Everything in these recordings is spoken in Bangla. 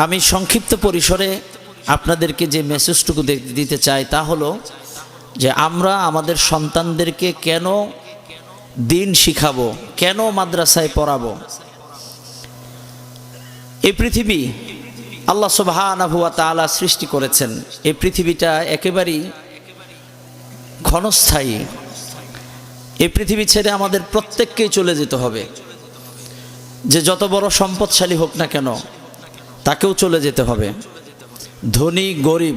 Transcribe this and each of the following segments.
আমি সংক্ষিপ্ত পরিসরে আপনাদেরকে যে মেসেজটুকু দিতে চাই তা হলো যে আমরা আমাদের সন্তানদেরকে কেন দিন শিখাবো, কেন মাদ্রাসায় পড়াবো। এই পৃথিবী আল্লাহ সুবহানাহু ওয়া তাআলা সৃষ্টি করেছেন। এই পৃথিবীটা একেবারেই ক্ষণস্থায়ী। এই পৃথিবী ছেড়ে আমাদের প্রত্যেককেই চলে যেতে হবে। যে যত বড় সম্পদশালী হোক না কেন তাকেও চলে যেতে হবে। ধনী গরিব,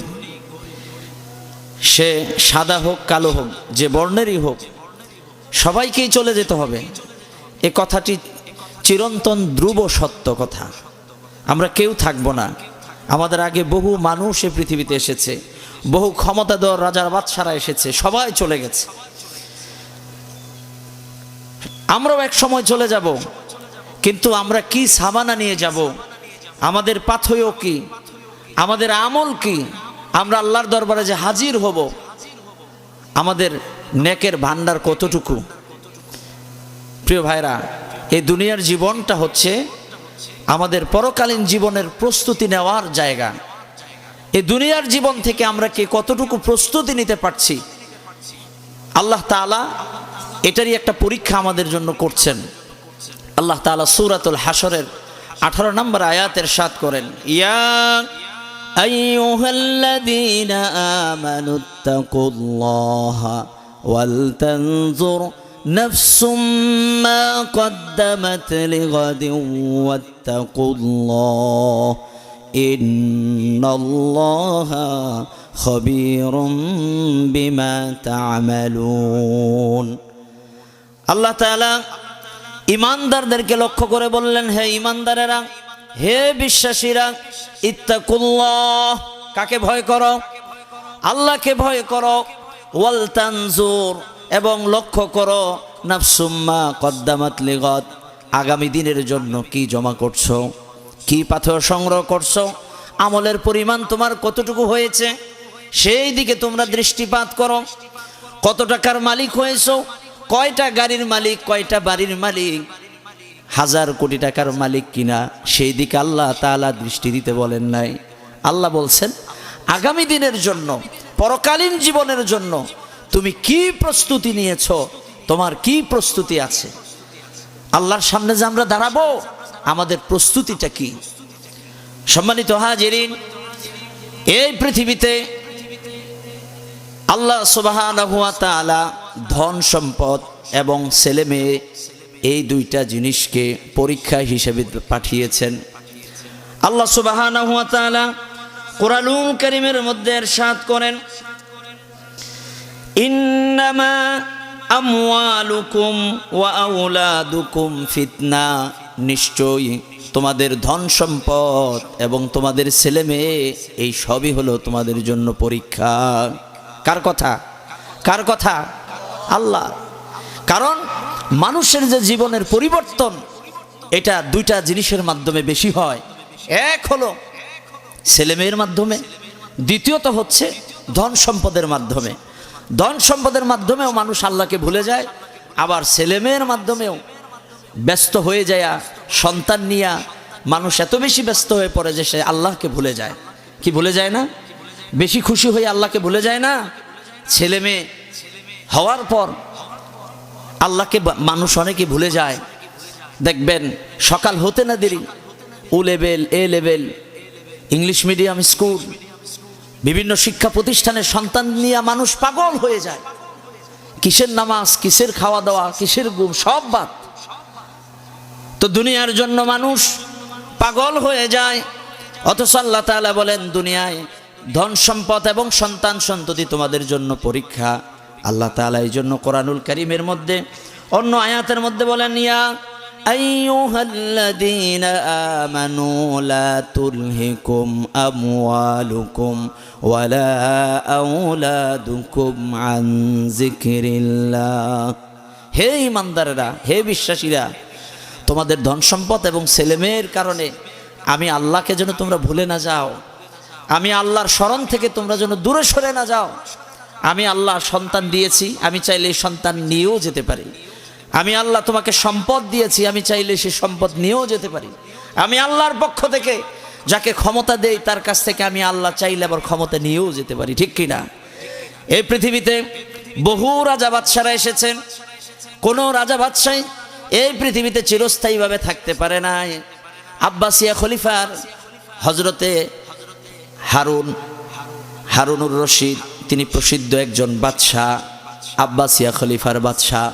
সে সাদা হোক কালো হোক, যে বর্ণেরই হোক, সবাইকেই চলে যেতে হবে। এ কথাটি চিরন্তন ধ্রুব সত্য কথা। আমরা কেউ থাকবো না। আমাদের আগে বহু মানুষ এই পৃথিবীতে এসেছে, বহু ক্ষমতাধর রাজার বাদশারা এসেছে, সবাই চলে গেছে। আমরাও এক সময় চলে যাব, কিন্তু আমরা কি সামানা নিয়ে যাব, আমাদের পাথেয় কি, আমাদের আমল কি, আমরা আল্লাহর দরবারে যে হাজির হব, আমাদের নেকের ভান্ডার কতটুকু। প্রিয় ভাইরা, এই দুনিয়ার জীবনটা হচ্ছে আমাদের পরকালীন জীবনের প্রস্তুতি নেওয়ার জায়গা। এই দুনিয়ার জীবন থেকে আমরা কি কতটুকু প্রস্তুতি নিতে পারছি, আল্লাহ তাআলা এটারই একটা পরীক্ষা আমাদের জন্য করছেন। আল্লাহ তাআলা সূরাতুল হাশরের 18 নম্বর আয়াতে ইরশাদ করেন, ইয়া আইয়ুহাল্লাযীনা আমানুত্তাকুল্লাহা ওয়াল তানজুর নাফসুম মা কদ্দামাত লিগাদিন ওয়াত্তাকুল্লাহ ইন্নাল্লাহা খবীরুম বিমা তা'মালুন। আল্লাহ তাআলা ঈমানদারদেরকে লক্ষ্য করে বললেন, হে ঈমানদারেরা, হে বিশ্বাসীরা, ইত্তাকুল্লাহ, কাকে ভয় করো? আল্লাহকে ভয় করো। ওয়াল তানজুর, এবং লক্ষ্য করো, নাফসুম মা কদ্দামাত লিগাদ, আগামী দিনের জন্য কি জমা করছো, কি পাথর সংগ্রহ করছো, আমলের পরিমাণ তোমার কতটুকু হয়েছে সেই দিকে তোমরা দৃষ্টিপাত করো। কত টাকার মালিক হয়েছো, কয়টা গাড়ির মালিক, কয়টা বাড়ির মালিক, হাজার কোটি টাকার মালিক কিনা, সেই দিকে আল্লাহ তাআলা দৃষ্টি দিতে বলেন নাই। আল্লাহ বলছেন আগামী দিনের জন্য, পরকালীন জীবনের জন্য তুমি কি প্রস্তুতি নিয়েছো, তোমার কি প্রস্তুতি আছে। আল্লাহর সামনে যে আমরা দাঁড়াবো, আমাদের প্রস্তুতিটা কি। সম্মানিত হাজিরিন, এই পৃথিবীতে আল্লাহ সুবহানাহু ওয়া তাআলা ধন সম্পদ এবং ছেলে মেয়ে, এই দুইটা জিনিসকে পরীক্ষা হিসেবে পাঠিয়েছেন। আল্লাহ সুবহানাহু ওয়া তাআলা কুরআনুল কারীমের মধ্যে ইরশাদ করেন, ইন্নামা আমওয়ালুকুম ওয়া আওলাদুকুম ফিতনা, নিশ্চয়ই তোমাদের ধন সম্পদ এবং তোমাদের ছেলে মেয়ে এই সবই হলো তোমাদের জন্য পরীক্ষা। কার কথা? কার কথা? আল্লাহ। কারণ মানুষের যে জীবনের পরিবর্তন, এটা দুইটা জিনিসের মাধ্যমে বেশি হয়। এক হলো ছেলেমেয়ের মাধ্যমে, দ্বিতীয়ত হচ্ছে ধন সম্পদের মাধ্যমে। ধন সম্পদের মাধ্যমেও মানুষ আল্লাহকে ভুলে যায়, আবার ছেলেমেয়ের মাধ্যমেও ব্যস্ত হয়ে যায়। সন্তান নিয়ে মানুষ এত বেশি ব্যস্ত হয়ে পড়ে যে সে আল্লাহকে ভুলে যায়। কি ভুলে যায় না? বেশি খুশি হয়ে আল্লাহকে ভুলে যায় না? ছেলে মেয়ে হওয়ার পর আল্লাহকে মানুষ অনেকে ভুলে যায়। দেখবেন সকাল হতে না দেরি O level, A level, English medium school, বিভিন্ন শিক্ষা প্রতিষ্ঠানের সন্তান নিয়ে মানুষ পাগল হয়ে যায়। কিসের নামাজ, কিসের খাওয়া দাওয়া, কিসের ঘুম, সব বাদ। তো দুনিয়ার জন্য মানুষ পাগল হয়ে যায়। অথচ আল্লাহ তাআলা বলেন, দুনিয়ায় ধন সম্পদ এবং সন্তান সন্ততি তোমাদের জন্য পরীক্ষা। আল্লাহ তাআলা এই জন্য কোরআনুল কারীমের মধ্যে অন্য আয়াতের মধ্যে বলেন, ইয়া আইয়ুহাল্লাযীনা আমানু লা তুলহিকুম আমওয়ালুকুম ওয়ালা আওলাদুকুম আন যিকরিল্লাহ। হে ঈমানদারেরা, হে বিশ্বাসীরা, তোমাদের ধন সম্পদ এবং ছেলেমেয়ের কারণে আমি আল্লাহকে যেন তোমরা ভুলে না যাও, আমি আল্লাহর স্মরণ থেকে তোমরা যেন দূরে সরে না যাও। আমি আল্লাহ সন্তান দিয়েছি, আমি চাইলে এই সন্তান নিয়েও যেতে পারি। আমি আল্লাহ তোমাকে সম্পদ দিয়েছি, আমি চাইলে সে সম্পদ নিয়েও যেতে পারি। আমি আল্লাহর পক্ষ থেকে যাকে ক্ষমতা দেই তার কাছ থেকে আমি আল্লাহ চাইলে আবার ক্ষমতা নিয়েও যেতে পারি, ঠিক কিনা? এই পৃথিবীতে বহু রাজা বাদশারা এসেছেন, কোনো রাজা বাদশাই এই পৃথিবীতে চিরস্থায়ীভাবে থাকতে পারে নাই। আব্বাসিয়া খলিফার হজরতে হারুনুর রশিদ, তিনি প্রসিদ্ধ একজন বাদশাহ, আব্বাসিয়া খলিফার বাদশাহ।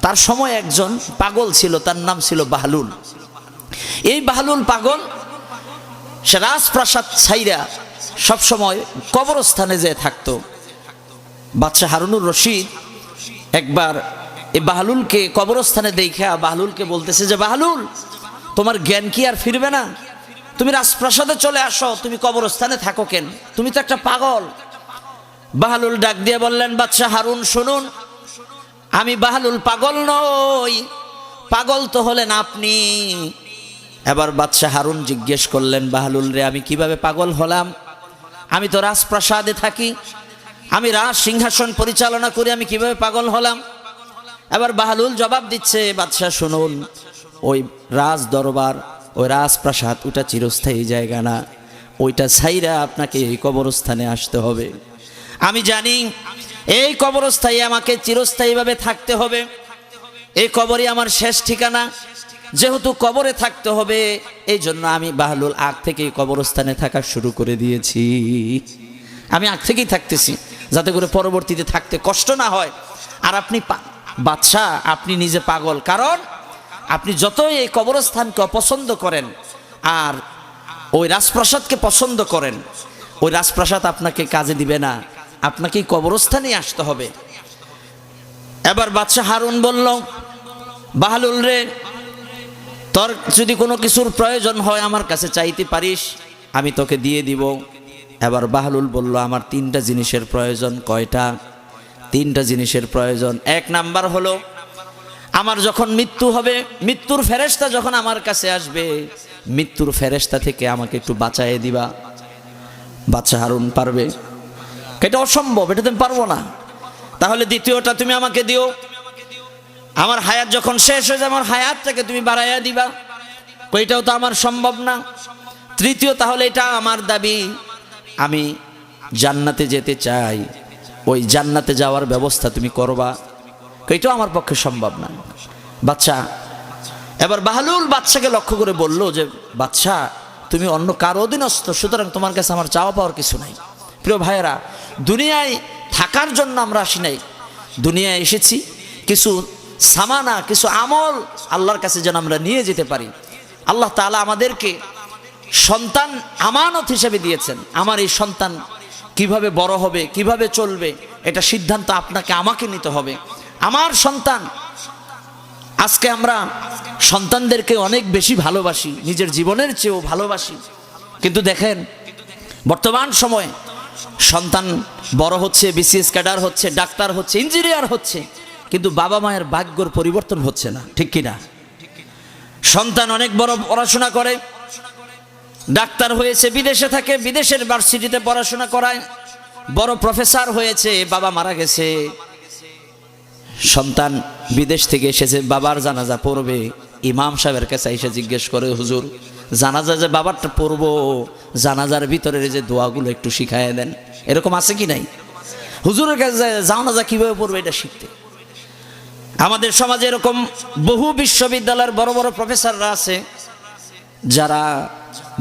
তার সময় একজন পাগল ছিল, তার নাম ছিল বাহলুল। এই বাহলুল পাগল, সে রাজপ্রাসাদ ছাইরা সবসময় কবরস্থানে যেয়ে থাকতো। বাদশাহ হারুনুর রশিদ একবার এই বাহলুলকে কবরস্থানে দেখা বাহলুলকে বলতেছে যে, বাহলুল, তোমার জ্ঞান কি আর ফিরবে না? তুমি রাজপ্রাসাদে চলে আসো, তুমি কবরস্থানে থাকো কেন? তুমি তো একটা পাগল। বাহলুল ডাক দিয়ে বললেন, বাদশাহ হারুন শুনুন, আমি বাহলুল পাগল নই, পাগল তো হলেন আপনি। এবার বাদশাহ হারুন জিজ্ঞেস করলেন, বাহলুল রে, আমি কিভাবে পাগল হলাম? আমি তো রাজপ্রাসাদে থাকি, আমি রাজ সিংহাসন পরিচালনা করি, আমি কিভাবে পাগল হলাম? এবার বাহলুল জবাব দিচ্ছে, বাদশাহ শুনুন, ওই রাজ দরবার, ওই রাজপ্রাসাদ, ওটা চিরস্থায়ী জায়গা না, ওইটা ছাইরা আপনাকে এই কবরস্থানে আসতে হবে। আমি জানি এই কবরস্থানে আমাকে চিরস্থায়ীভাবে থাকতে হবে, এই কবরই আমার শেষ ঠিকানা। যেহেতু কবরে থাকতে হবে, এই জন্য আমি বাহলুল আগ থেকে কবরস্থানে থাকা শুরু করে দিয়েছি। আমি আগ থেকেই থাকতেছি, যাতে করে পরবর্তীতে থাকতে কষ্ট না হয়। আর আপনি বাদশাহ, আপনি নিজে পাগল, কারণ আপনি যতই এই কবরস্থানকে অপছন্দ করেন আর ওই রাজপ্রাসাদকে পছন্দ করেন, ওই রাজপ্রাসাদ আপনাকে কাজে দিবে না, আপনাকে কবরস্থানেই আসতে হবে। এবার বাদশাহ হারুন বলল, বাহলুল রে, তোর যদি কোনো কিছুর প্রয়োজন হয় আমার কাছে চাইতে পারিস, আমি তোকে দিয়ে দিব। এবার বাহলুল বলল, আমার তিনটা জিনিসের প্রয়োজন। কয়টা? তিনটা জিনিসের প্রয়োজন। এক নাম্বার হলো, আমার যখন মৃত্যু হবে, মৃত্যুর ফেরেশতা যখন আমার কাছে আসবে, মৃত্যুর ফেরেশতা থেকে আমাকে একটু বাঁচাইয়ে দিবা। বাদশাহ হারুন পারবে? এটা অসম্ভব, এটা তুমি পারবো না। তাহলে দ্বিতীয়টা তুমি আমাকে দিও, আমার হায়াত যখন শেষ হয়ে যাবে, আমার হায়াতটাকে তুমি বাড়াইয়া দিবা। কইটাও তো আমার সম্ভব না। তৃতীয়, তাহলে এটা আমার দাবি, আমি জান্নাতে যেতে চাই, ওই জান্নাতে যাওয়ার ব্যবস্থা তুমি করবা। এটাও আমার পক্ষে সম্ভব না। বাদশা এবার বাহলুল বাদশাকে লক্ষ্য করে বলল যে, বাদশা, তুমি অন্য কারো অধীনস্থ, সুতরাং তোমার কাছে আমার চাওয়া পাওয়ার কিছু নাই। প্রিয় ভাইয়েরা, দুনিয়ায় থাকার জন্য আমরা আসি নাই, দুনিয়ায় এসেছি কিছু সামানা, কিছু আমল আল্লাহর কাছে যেন আমরা নিয়ে যেতে পারি। আল্লাহ তাআলা আমাদেরকে সন্তান আমানত হিসেবে দিয়েছেন। আমার এই সন্তান কিভাবে বড় হবে, কিভাবে চলবে, এটা সিদ্ধান্ত আপনাকে আমাকে নিতে হবে। আমার সন্তান, আজকে আমরা সন্তানদেরকে অনেক বেশি ভালোবাসি, নিজের জীবনের চেয়েও ভালোবাসি। কিন্তু দেখেন, বর্তমান সময়ে সন্তান বড় হচ্ছে, বিসিএস ক্যাডার হচ্ছে, ডাক্তার হচ্ছে, ইঞ্জিনিয়ার হচ্ছে, কিন্তু বাবা মায়ের ভাগ্যর পরিবর্তন হচ্ছে না, ঠিক কিনা? সন্তান অনেক বড় পড়াশোনা করে, ডাক্তার হয়েছে, বিদেশে থাকে, বিদেশের ভার্সিটিতে পড়াশোনা করায়, বড় প্রফেসর হয়েছে, বাবা মারা গেছে। সন্তান বিদেশ থেকে এসেছে, বাবার জানাজা পড়বে, ইমাম সাহেবের কাছে এসে জিজ্ঞেস করে, হুজুর, জানাজা যে বাবারটা পড়বো, জানাজার ভিতরের যে দোয়াগুলো একটু শিখায় দেন। এরকম আছে কি নাই? হুজুরের কাছে জানাজা কিভাবে পড়বে এটা শিখতে। আমাদের সমাজে এরকম বহু বিশ্ববিদ্যালয়ের বড় বড় প্রফেসররা আছে,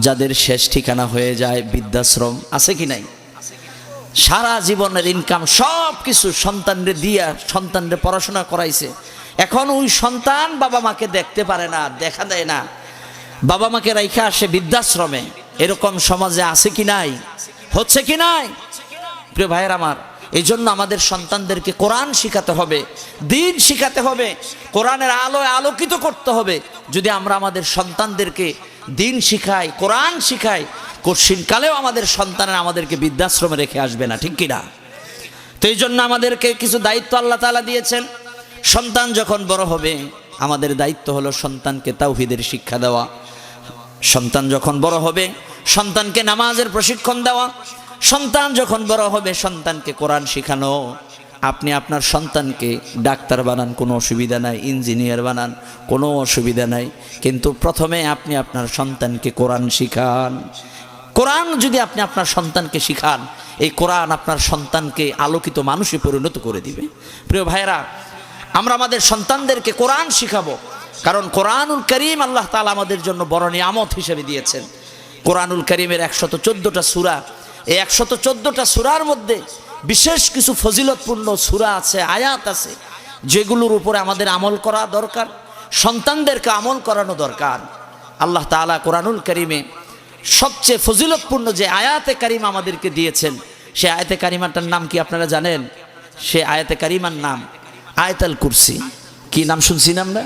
যাদের শেষ ঠিকানা হয়ে যায় বৃদ্ধাশ্রম। আছে কি নাই? সারা জীবনের ইনকাম সব কিছু সন্তানরে দিয়া সন্তানরে পড়াশোনা করাইছে। এখন ওই সন্তান বাবা মাকে দেখতে পারে না, দেখা দেয় না, বাবা মাকে রাইখা আসে বৃদ্ধাশ্রমে। এরকম সমাজে আছে কি নাই? হচ্ছে কি নাই? প্রিয় ভাইয়ের আমার, এই জন্য আমাদের সন্তানদেরকে কোরআন শিখাতে হবে, দিন শিখাতে হবে, কোরআনের আলোয় আলোকিত করতে হবে। যদি আমরা আমাদের সন্তানদেরকে দিন শিখাই, কোরআন শিখাই, কঠিনকালেও আমাদের সন্তানেরা আমাদেরকে বৃদ্ধাশ্রমে রেখে আসবে না, ঠিক কিনা? তো এই জন্য আমাদেরকে কিছু দায়িত্ব আল্লাহ তাআলা দিয়েছেন। সন্তান যখন বড় হবে, আমাদের দায়িত্ব হলো সন্তানকে তাওহীদের শিক্ষা দেওয়া। সন্তান যখন বড় হবে, সন্তানকে নামাজের প্রশিক্ষণ দেওয়া। সন্তান যখন বড় হবে, সন্তানকে কোরআন শিখানো। আপনি আপনার সন্তানকে ডাক্তার বানান, কোনো অসুবিধা নাই, ইঞ্জিনিয়ার বানান, কোনো অসুবিধা নাই, কিন্তু প্রথমে আপনি আপনার সন্তানকে কোরআন শিখান। কোরআন যদি আপনি আপনার সন্তানকে শিখান, এই কোরআন আপনার সন্তানকে আলোকিত মানুষে পরিণত করে দিবে। প্রিয় ভাইরা, আমরা আমাদের সন্তানদেরকে কোরআন শিখাবো, কারণ কোরআনুল করিম আল্লাহ তাআলা আমাদের জন্য বড় নিয়ামত হিসেবে দিয়েছেন। কোরআনুল করিমের 114টা সূরা, এই 114টা সূরার মধ্যে বিশেষ কিছু ফজিলতপূর্ণ সূরা আছে, আয়াত আছে, যেগুলোর উপরে আমাদের আমল করা দরকার, সন্তানদেরকে আমল করানো দরকার। আল্লাহ তাআলা কোরআনুল করিমে সবচেয়ে ফজিলতপূর্ণ যে আয়াতে কারিমা আমাদেরকে দিয়েছেন, সে আয়াতে কারিমাটার নাম কি আপনারা জানেন? সে আয়াতে কারিমার নাম আয়াতুল কুরসি। কি নাম শুনছি না আমরা?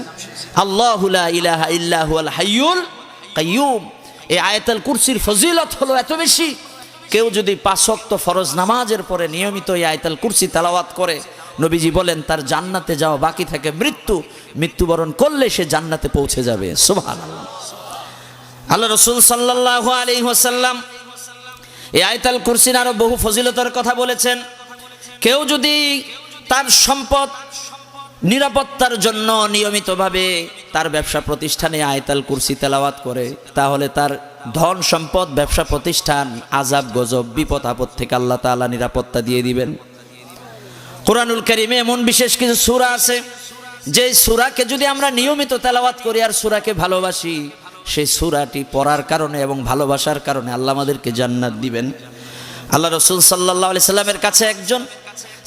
আল্লাহু লা ইলাহা ইল্লা হুয়াল হাইয়ুল কাইয়্যুম। এই আয়াতুল কুরসির ফজিলত হলো এত বেশি, কেউ যদি 5 ওয়াক্ত ফরজ নামাজের পরে নিয়মিত এই আয়াতুল কুরসি তেলাওয়াত করে, নবীজি বলেন তার জান্নাতে যাওয়া বাকি থাকে মৃত্যুবরণ করলে সে জান্নাতে পৌঁছে যাবে। সুবহানাল্লাহ। আল্লাহ রাসূল সাল্লাল্লাহু আলাইহি ওয়াসাল্লাম এই আয়াতুল কুরসির আরো বহু ফজিলতের কথা বলেছেন। কেউ যদি তার সম্পদ নিরাপত্তার জন্য নিয়মিতভাবে তার ব্যবসা প্রতিষ্ঠানে আয়াতুল কুরসি তেলাওয়াত করে, তাহলে তার ধন সম্পদ, ব্যবসা প্রতিষ্ঠান আযাব গজব বিপদ আপদ থেকে আল্লাহ তাআলা নিরাপত্তা দিয়ে দিবেন। কোরআনুল কারীমে এমন বিশেষ কিছু সূরা আছে, যে সূরাকে যদি আমরা নিয়মিত তেলাওয়াত করি আর সূরাকে ভালোবাসি, সেই সূরাটি পড়ার কারণে এবং ভালোবাসার কারণে আল্লাহ আমাদেরকে জান্নাত দিবেন। আল্লাহ রাসূল সাল্লাল্লাহু আলাইহি সাল্লামের কাছে একজন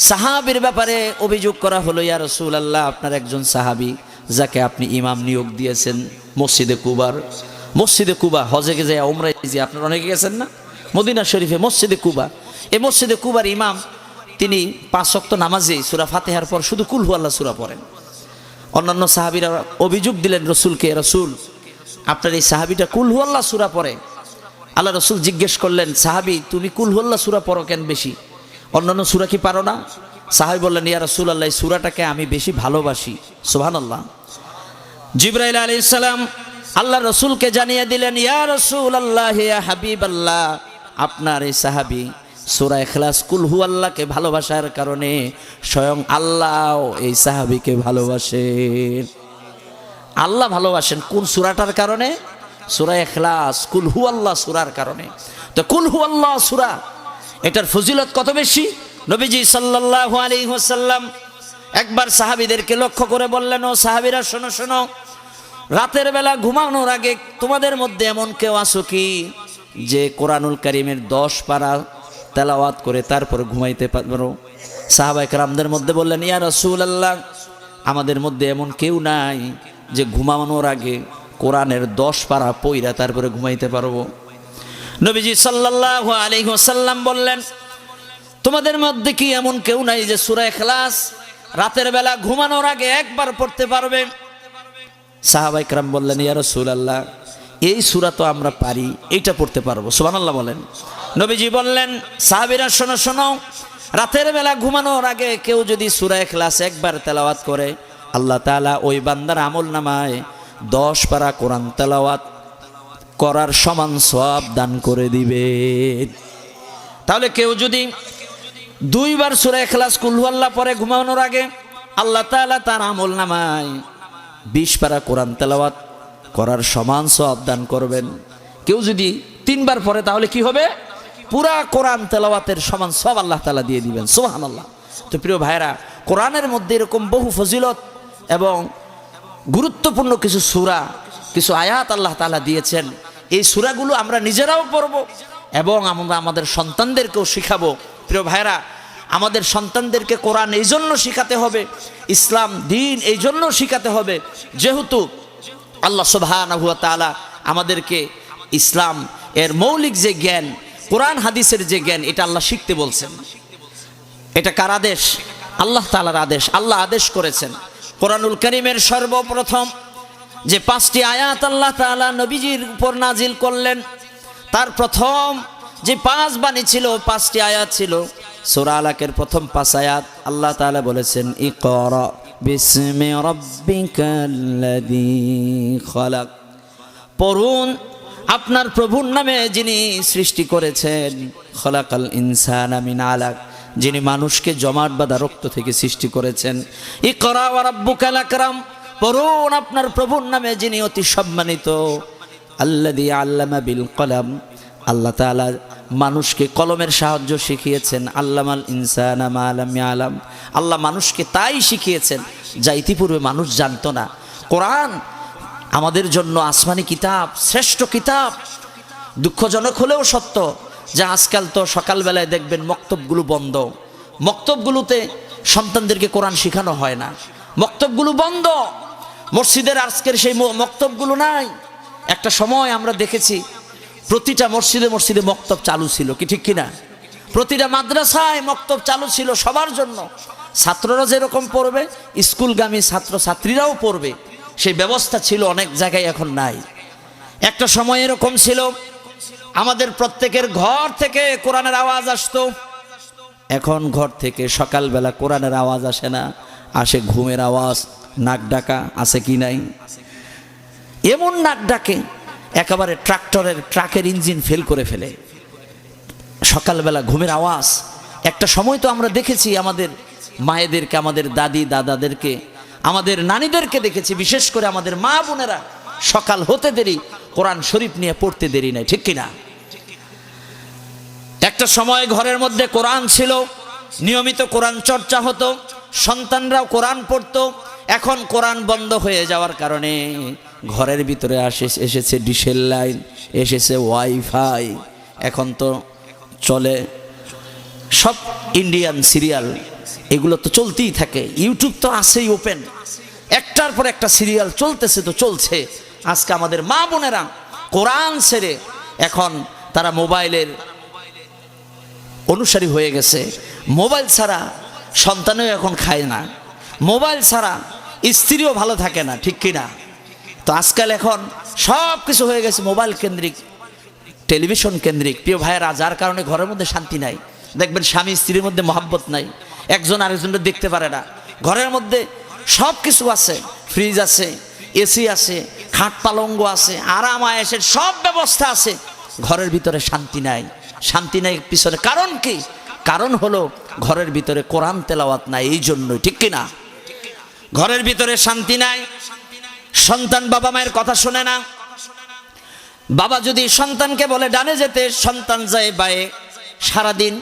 সাহাবীর ব্যাপারে অভিযোগ করা হলো, ইয়া রাসূলুল্লাহ, আপনার একজন সাহাবী যাকে আপনি ইমাম নিয়োগ দিয়েছেন মসজিদে কুবা, হজে গিয়ে উমরায় গিয়ে আপনারা অনেকে গেছেন না, মদিনা শরীফে মসজিদে কুবা, এই মসজিদে কুবার ইমাম তিনি 5 ওয়াক্ত নামাজে সূরা ফাতিহার পর শুধু কুল হু আল্লাহ সূরা পড়েন। অন্যান্য সাহাবীরা অভিযোগ দিলেন রাসূলকে, রাসূল, আপনার এই সাহাবীটা কুল হু আল্লাহ সূরা পড়ে। আল্লাহ রাসূল জিজ্ঞেস করলেন, সাহাবী, তুমি কুল হু আল্লাহ সূরা পড়ো কেন বেশি, অন্যান্য সূরা কি পারো না? সাহাবী বললেন, ইয়া রাসূলুল্লাহ, এই সূরাটাকে আমি বেশি ভালোবাসি। সুবহানাল্লাহ। জিবরাইল আলাইহিস সালাম আল্লাহ রাসূলকে জানিয়ে দিলেন, ইয়া রাসূলুল্লাহ, ইয়া হাবিবাল্লাহ, আপনার এই সাহাবী সূরা ইখলাস কুল হু আল্লাহকে ভালোবাসার কারণে স্বয়ং আল্লাহ এই সাহাবীকে ভালোবাসেন। আল্লাহ ভালোবাসেন কোন সূরাটার কারণে? সূরা ইখলাস কুল হু আল্লাহ সূরার কারণে। তো কুল হু আল্লাহ সূরা, এটার ফজিলত কত বেশি! নবীজি সাল্লাল্লাহু আলাইহি ওয়াসাল্লাম একবার সাহাবীদেরকে লক্ষ্য করে বললেন, ও সাহাবীরা, শোনো শোনো, রাতের বেলা ঘুমানোর আগে তোমাদের মধ্যে এমন কেউ আছো কি যে কোরআনুল কারীমের 10 পারা তেলাওয়াত করে তারপরে ঘুমাইতে পারো? সাহাবায়ে কেরামদের মধ্যে বললেন, ইয়া রাসূলুল্লাহ, আমাদের মধ্যে এমন কেউ নাই যে ঘুমানোর আগে কোরআনের 10 পারা পড়া তারপরে ঘুমাইতে পারবো। নবীজি সাল্লাল্লাহু আলাইহি ওয়াসাল্লাম বললেন, তোমাদের মধ্যে কি এমন কেউ নাই যে সূরা ইখলাস রাতের বেলা ঘুমানোর আগে একবার পড়তে পারবে? সাহাবায়ে কেরাম বললেন, ইয়া রাসূলুল্লাহ, এই সূরা তো আমরা পারি, এইটা পড়তে পারবো। সুবহানাল্লাহ বলেন। নবীজি বললেন, সাহাবীরা শোনো শোনো, রাতের বেলা ঘুমানোর আগে কেউ যদি সূরা ইখলাস একবার তেলাওয়াত করে, আল্লাহ তাআলা ওই বান্দার আমলনামায় 10 পারা কোরআন তেলাওয়াত করার সমান সওয়াব দান করে দিবে। তাহলে কেউ যদি 2 বার সূরা ইখলাস কুল হু আল্লাহ পড়ে ঘুমানোর আগে, আল্লাহ তাআলা তার আমলনামায় 20 পারা কোরআন তেলাওয়াত করার সমান সওয়াব দান করবেন। কেউ যদি 3 বার পড়ে, তাহলে কি হবে? পুরা কোরআন তেলাওয়াতের সমান সওয়াব আল্লাহ তাআলা দিয়ে দিবেন। সুবহানাল্লাহ। তো প্রিয় ভাইরা, কোরআনের মধ্যে এরকম বহু ফজিলত এবং গুরুত্বপূর্ণ কিছু সূরা, কিছু আয়াত আল্লাহ তাআলা দিয়েছেন। এই সূরাগুলো আমরা নিজেরাও পড়ব এবং আমরা আমাদের সন্তানদেরকেও শিখাবো। প্রিয় ভাইরা, আমাদের সন্তানদেরকে কোরআন এই জন্য শিখাতে হবে, ইসলাম দ্বীন এই জন্য শিখাতে হবে, যেহেতু আল্লাহ সুবহানাহু ওয়া তাআলা আমাদেরকে ইসলাম এর মৌলিক যে জ্ঞান, কোরআন হাদিসের যে জ্ঞান, এটা আল্লাহ শিখতে বলছেন। এটা কার আদেশ? আল্লাহ তাআলার আদেশ। আল্লাহ আদেশ করেছেন। কোরআনুল কারীমের সর্বপ্রথম যে 5টি আয়াত আল্লাহ তাআলা নবীজির উপর নাজিল করলেন, তার প্রথম যে 5 বাণী ছিল, 5টি আয়াত ছিল। সূরা আলাকের প্রথম 5 আয়াত আল্লাহ তাআলা বলেছেন, ইকরা বিসমি রাব্বিকাল্লাযী খালাক, পড়ুন আপনার প্রভুর নামে যিনি সৃষ্টি করেছেন। খলাকাল ইনসানা মিন আলাক, যিনি মানুষকে জমাট বাঁধা রক্ত থেকে সৃষ্টি করেছেন। ইকরা ওয়া রাব্বুকাল আকরাম, পড়ুন আপনার প্রভুর নামে যিনি অতি সম্মানিত। আল্লাযী আল্লামা বিল কলম, আল্লাহ তাআলা মানুষকে কলমের সাহায্য শিখিয়েছেন। আল্লামাল ইনসানা মা লাম ইয়ালাম, আল্লাহ মানুষকে তাই শিখিয়েছেন যা ইতিপূর্বে মানুষ জানতো না। কোরআন আমাদের জন্য আসমানি কিতাব, শ্রেষ্ঠ কিতাব। দুঃখজনক হলেও সত্য যে আজকাল তো সকালবেলায় দেখবেন মক্তবগুলো বন্ধ, মক্তবগুলোতে সন্তানদেরকে কোরআন শেখানো হয় না, মক্তবগুলো বন্ধ, মসজিদের আজকের সেই মক্তবগুলো নাই। একটা সময় আমরা দেখেছি প্রতিটা মসজিদে মসজিদে মক্তব চালু ছিল, কি ঠিক কিনা? প্রতিটা মাদ্রাসায় মক্তব চালু ছিল সবার জন্য। ছাত্ররা যেরকম পড়বে, স্কুলগামী ছাত্র ছাত্রীরাও পড়বে, সেই ব্যবস্থা ছিল অনেক জায়গায়, এখন নাই। একটা সময় এরকম ছিল আমাদের প্রত্যেকের ঘর থেকে কোরআনের আওয়াজ আসতো। এখন ঘর থেকে সকালবেলা কোরআনের আওয়াজ আসে না, আসে ঘুমের আওয়াজ, নাক ডাকা আছে কি নাই। এমন নাক ডাকে একেবারে ট্রাকের ইঞ্জিন ফেল করে ফেলে। সকালবেলা ঘুমের আওয়াজ। একটা সময় তো আমরা দেখেছি আমাদের মায়েদেরকে, আমাদের দাদি দাদাদেরকে, আমাদের নানীদেরকে দেখেছি, বিশেষ করে আমাদের মা বোনেরা সকাল হতে দেরি কোরআন শরীফ নিয়ে পড়তে দেরি নাই, ঠিক কিনা? একটা সময় ঘরের মধ্যে কোরআন ছিল, নিয়মিত কোরআন চর্চা হতো, সন্তানরাও কোরআন পড়তো। এখন কোরআন বন্ধ হয়ে যাওয়ার কারণে ঘরের ভিতরে এসেছে ডিশের লাইন, এসেছে ওয়াইফাই, এখন তো চলে সব ইন্ডিয়ান সিরিয়াল, এগুলো তো চলতেই থাকে। ইউটিউব তো আছেই ওপেন, একটার পর একটা সিরিয়াল চলতেছে তো চলছে। আজকে আমাদের মা বোনেরা কোরআন ছেড়ে এখন তারা মোবাইলের অনুসারী হয়ে গেছে। মোবাইল ছাড়া সন্তানও এখন খায় না, মোবাইল ছাড়া স্ত্রীও ভালো থাকে না, ঠিক কিনা? তো আজকাল এখন সব কিছু হয়ে গেছে মোবাইল কেন্দ্রিক, টেলিভিশন কেন্দ্রিক। প্রিয় ভাইয়েরা, যার কারণে ঘরের মধ্যে শান্তি নাই। দেখবেন স্বামী স্ত্রীর মধ্যে মহব্বত নাই, একজন আরেকজনকে দেখতে পারে না। ঘরের মধ্যে সব কিছু আছে, ফ্রিজ আছে, এসি আছে, খাট পালঙ্গ আছে, আরাম আয়েশের সব ব্যবস্থা আছে, ঘরের ভিতরে শান্তি নাই। শান্তি নাই পিছনে কারণ কি? কারণ হলো ঘরের ভিতরে কোরআন তেলাওয়াত নাই, এই জন্যই, ঠিক কিনা? ঘরের ভিতরে শান্তি নাই। সন্তান বাবা মায়ের কথা শোনে না। বাবা যদি সন্তানকে বলে ডানে যেতে, সন্তান যায় বায়ে। সারাদিন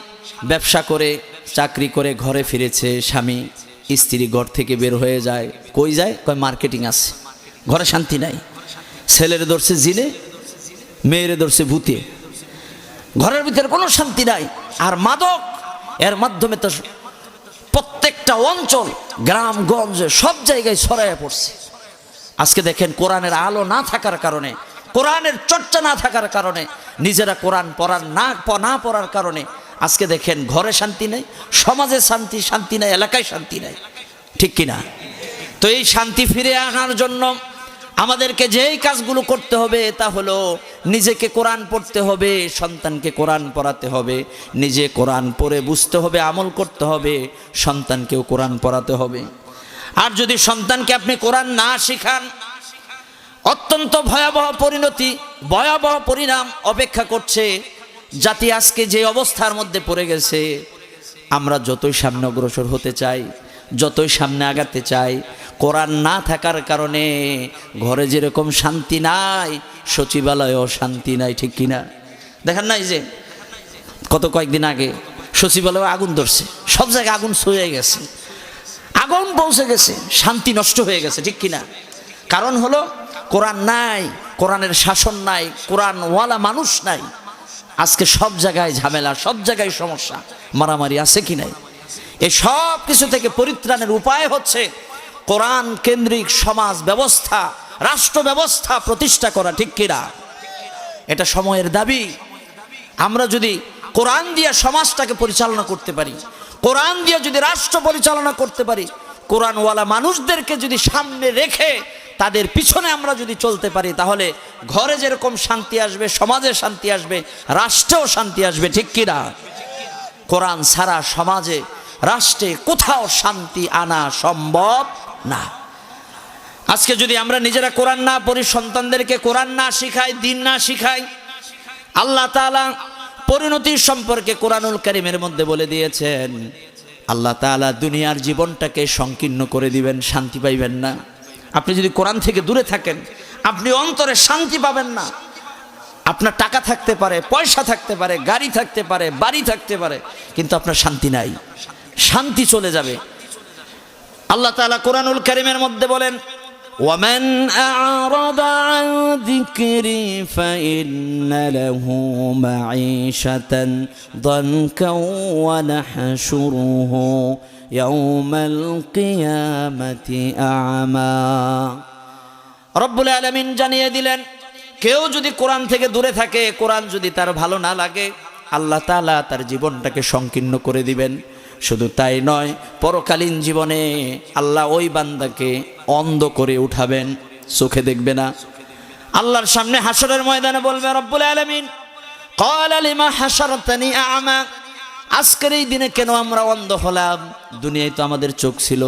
ব্যবসা করে চাকরি করে ঘরে ফিরেছে স্বামী, স্ত্রী ঘর থেকে বের হয়ে যায়, কই যায়? কয় মার্কেটিং আছে। ঘরে শান্তি নাই। ছেলের ধরছে জিনে, মেয়েরে ধরছে ভূতে, ঘরের ভিতরে কোনো শান্তি নাই। আর মাদক, এর মাধ্যমে তো প্রত্যেকটা অঞ্চল, গ্রামগঞ্জে সব জায়গায় ছড়াইয়া পড়ছে। আজকে দেখেন কোরআনের আলো না থাকার কারণে, কোরআনের চর্চা না থাকার কারণে, নিজেরা কোরআন না পড়ার কারণে আজকে দেখেন ঘরে শান্তি নেই, সমাজে শান্তি নাই, এলাকায় শান্তি নাই, ঠিক কিনা? তো এই শান্তি ফিরে আনার জন্য আমাদেরকে যেই কাজগুলো করতে হবে তা হলো নিজেকে কোরআন পড়তে হবে, সন্তানকে কোরআন পড়াতে হবে, নিজে কোরআন পড়ে বুঝতে হবে, আমল করতে হবে, সন্তানকেও কোরআন পড়াতে হবে। আর যদি সন্তানকে আপনি কোরআন না শিখান, অত্যন্ত ভয়াবহ পরিণতি, ভয়াবহ পরিণাম অপেক্ষা করছে। জাতি আজকে যে অবস্থার মধ্যে পড়ে গেছে, আমরা যতই সামনে অগ্রসর হতে চাই, যতই সামনে আগাতে চাই, কোরআন না থাকার কারণে ঘরে যেরকম শান্তি নাই, সচিবালয়েও শান্তি নাই, ঠিক কিনা? দেখেন নাই যে কয়েকদিন আগে সচিবালয়ে আগুন ধরছে, সব জায়গায় আগুন ছড়িয়ে গেছে, আগুন পৌঁছে গেছে, শান্তি নষ্ট হয়ে গেছে, ঠিক কিনা? কারণ হলো কোরআন নাই, কোরআনের শাসন নাই, কোরআনওয়ালা মানুষ নাই। আজকে সব জায়গায় ঝামেলা, সব জায়গায় সমস্যা, মারামারি আছে কি নাই? এই সব কিছু থেকে পরিত্রাণের উপায় হচ্ছে কোরআন কেন্দ্রিক সমাজ ব্যবস্থা, রাষ্ট্র ব্যবস্থা প্রতিষ্ঠা করা, ঠিক কিনা? এটা সময়ের দাবি। আমরা যদি কোরআন দিয়ে সমাজটাকে পরিচালনা করতে পারি, কোরআন দিয়ে যদি রাষ্ট্র পরিচালনা করতে পারি, কোরআনওয়ালা মানুষদেরকে যদি সামনে রেখে তাদের পিছনে আমরা যদি চলতে পারি, তাহলে ঘরে যেরকম শান্তি আসবে, সমাজে শান্তি আসবে, রাষ্ট্রেও শান্তি আসবে, ঠিক কিনা? কোরআন ছাড়া সমাজে, রাষ্ট্রে কোথাও শান্তি আনা সম্ভব না। আজকে যদি আমরা নিজেরা কোরআন না পড়ি, সন্তানদেরকে কোরআন না শিখাই, দিন না শিখাই, আল্লাহ তাআলা পরিণতির সম্পর্কে কোরআনুল কারীমের মধ্যে বলে দিয়েছেন। আল্লাহ তাআলা দুনিয়ার জীবনটাকে সংকীর্ণ করে দিবেন, শান্তি পাইবেন না। আপনি যদি কোরআন থেকে দূরে থাকেন, আপনি অন্তরে শান্তি পাবেন না। আপনার টাকা থাকতে পারে, পয়সা থাকতে পারে, গাড়ি থাকতে পারে, বাড়ি থাকতে পারে, কিন্তু আপনার শান্তি নাই, শান্তি চলে যাবে। আল্লাহ তাআলা কোরআনুল কারীমের মধ্যে বলেন, ওয়ামান আ'রাদা আন যিকরি ফাইন্না লাহু মাঈশাতান দানকা ওয়া নাহশুরুহু ইয়াওমাল কিয়ামাতি আ'মা। রব্বুল আলামিন জানিয়ে দিলেন, কেউ যদি কোরআন থেকে দূরে থাকে, কোরআন যদি তার ভালো না লাগে, আল্লাহ তাআলা তার জীবনটাকে সংকীর্ণ করে দিবেন। শুধু তাই নয়, পরকালীন জীবনে আল্লাহ ওই বান্দাকে অন্ধ করে উঠাবেন, চোখে দেখবে না। আল্লাহর সামনে হাসরের ময়দানে বলবে রব্বুল আলামিন, ক্বালা লিমা হাশারতানি আ'মা, আজকের এই দিনে কেন আমরা অন্ধ হলাম? দুনিয়ায় তো আমাদের চোখ ছিল,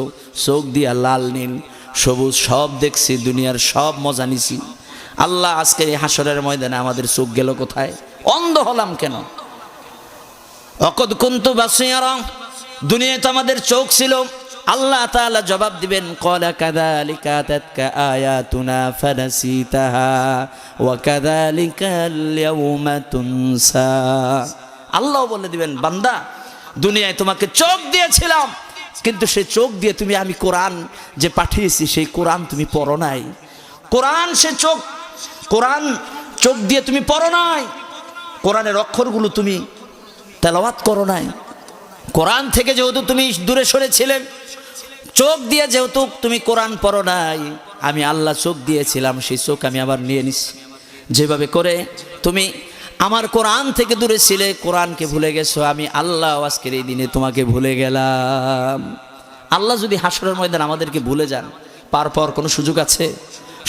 চোখ দিয়া লাল নীল সবুজ সব দেখছি, দুনিয়ার সব মজা নিছি। আল্লাহ আজকের এই হাসরের ময়দানে আমাদের চোখ গেল কোথায়? অন্ধ হলাম কেন? ওয়াকাদ কুনতু বাসীরা, দুনিয়ায় তো আমাদের চোখ ছিল। আল্লাহ তাআলা জবাব দিবেন, ক্বালা কাযালিকা আতাতকা আয়াতুনা ফানাসিতাহা ওয়া কাযালিকাল ইয়াওমা তুনসা। আল্লাহ বলে দিবেন, বান্দা দুনিয়ায় তোমাকে চোখ দিয়েছিলাম, কিন্তু সেই চোখ দিয়ে তুমি আমি কোরআন যে পাঠিয়েছি সেই কোরআন তুমি পড়ো নাই। কোরআন সে চোখ, কোরআন চোখ দিয়ে তুমি পড়ো নাই, কোরআনের অক্ষরগুলো তুমি তেলাওয়াত করো নাই। কোরআন থেকে যেহেতু তুমি দূরে সরেছিলে, চোখ দিয়ে যেহেতু তুমি কোরআন পড়ো নাই, আমি আল্লাহ চোখ দিয়েছিলাম, সেই চোখ আমি আবার নিয়ে নিছি। যেভাবে করে তুমি আমার কোরআন থেকে দূরে ছিলে, কোরআনকে ভুলে গেছো, আমি আল্লাহ আজকের এই দিনে তোমাকে ভুলে গেলাম। আল্লাহ যদি হাসরের ময়দানে আমাদেরকে ভুলে যান, পার পাওয়ার কোনো সুযোগ আছে?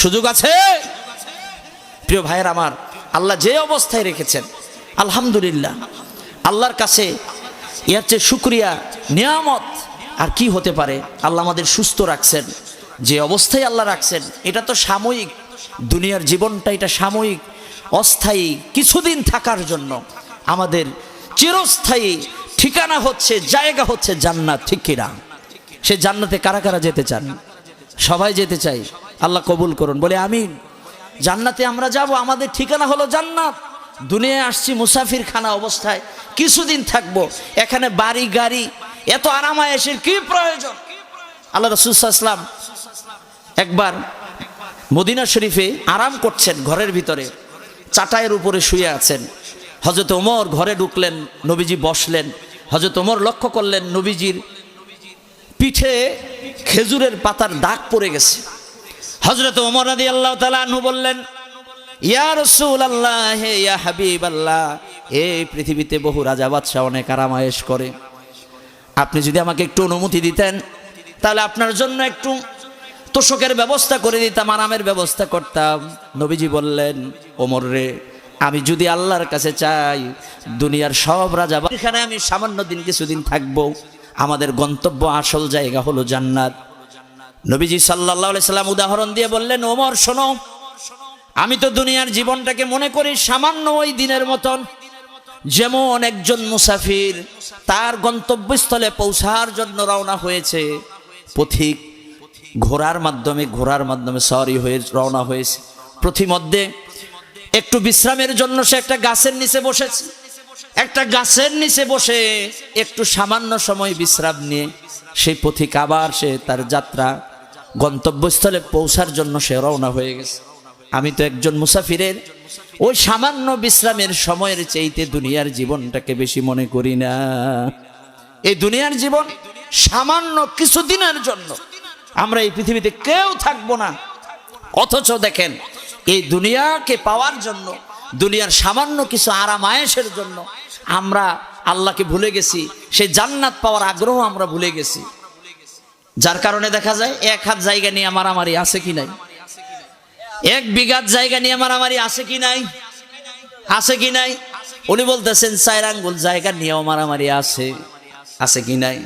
সুযোগ আছে? প্রিয় ভাইয়ের আমার, আল্লাহ যে অবস্থায় রেখেছেন, আলহামদুলিল্লাহ, আল্লাহর কাছে এর চেয়ে শুকরিয়া নিয়ামত আর কি হতে পারে? আল্লাহ আমাদের সুস্থ রাখছেন, যে অবস্থায় আল্লাহ রাখছেন, এটা তো সাময়িক। দুনিয়ার জীবনটা এটা সাময়িক, অস্থায়ী, কিছুদিন থাকার জন্য। আমাদের চিরস্থায়ী ঠিকানা হচ্ছে, জায়গা হচ্ছে জান্নাত, ঠিক কিনা? সে জান্নাতে কারা কারা যেতে চান? সবাই যেতে চাই। আল্লাহ কবুল করুন, বলে আমিন। জান্নাতে আমরা যাব, আমাদের ঠিকানা হলো জান্নাত। দুনিয়ায় আসছি মুসাফির খানা অবস্থায়, কিছুদিন থাকবো, এখানে বাড়ি গাড়ি এত আরামায়েশের কি প্রয়োজন? আল্লাহ রাসূল সাল্লাল্লাহু আলাইহি ওয়াসাল্লাম একবার মদিনা শরীফে আরাম করছেন, ঘরের ভিতরে চাটাইয়ের উপরে শুয়ে আছেন। হযরত ওমর ঘরে ঢুকলেন, নবীজি বসলেন। হযরত ওমর লক্ষ্য করলেন নবীজির পিঠে খেজুরের পাতার দাগ পড়ে গেছে। হযরত ওমর রাদিয়াল্লাহু তাআলা আনহু বললেন, ইয়া রাসূলুল্লাহ, ইয়া হাবিবাল্লাহ, এই পৃথিবীতে বহু রাজা বাদশা অনেক আরামায়েশ করে, আপনি যদি আমাকে একটু অনুমতি দিতেন, তাহলে আপনার জন্য একটু তোষকের ব্যবস্থা করে দিতাম, আরামের ব্যবস্থা করতাম। নবীজি বললেন, ওমর রে, আমি যদি আল্লাহর কাছে চাই, দুনিয়ার সব রাজা এখানে আমি সামান্য দিন কিছুদিন থাকবো, আমাদের গন্তব্য আসল জায়গা হলো জান্নাত। নবীজি সাল্লাল্লাহু আলাইহি সাল্লাম উদাহরণ দিয়ে বললেন, ওমর শোনো, আমি তো দুনিয়ার জীবনটাকে মনে করি সামান্য ওই দিনের মতন। যেমন একজন মুসাফির তার গন্তব্যস্থলে পৌঁছার জন্য রওনা হয়েছে, পথিক ঘোড়ার মাধ্যমে সওয়ারি হয়ে রওনা হয়েছে। প্রতিমধ্যে একটু বিশ্রামের জন্য সে একটা গাছের নিচে বসেছে। একটা গাছের নিচে বসে একটু সামান্য সময় বিশ্রাম নিয়ে সেই পথিক আবার সে তার যাত্রা গন্তব্যস্থলে পৌঁছার জন্য সে রওনা হয়ে গেছে। আমি তো একজন মুসাফিরের ওই সামান্য বিশ্রামের সময়ের চাইতে দুনিয়ার জীবনটাকে বেশি মনে করি না। এই দুনিয়ার জীবন সামান্য কিছুদিনের জন্য, আমরা এই পৃথিবীতে কেউ থাকবো না। অথচ দেখেন, এই দুনিয়াকে পাওয়ার জন্য, দুনিয়ার সামান্য কিছু আরামায়েশের জন্য আমরা আল্লাহকে ভুলে গেছি, সেই জান্নাত পাওয়ার আগ্রহ আমরা ভুলে গেছি। যার কারণে দেখা যায় এক হাত জায়গা নিয়ে মারামারি আছে কি নাই, এক বিঘাত জায়গা নিয়ে মারামারি আছে কি নাই, আছে কি নাই? উনি বলতেছেন 4 আঙ্গুল জায়গা নিয়েও মারামারি আছে কি নাই?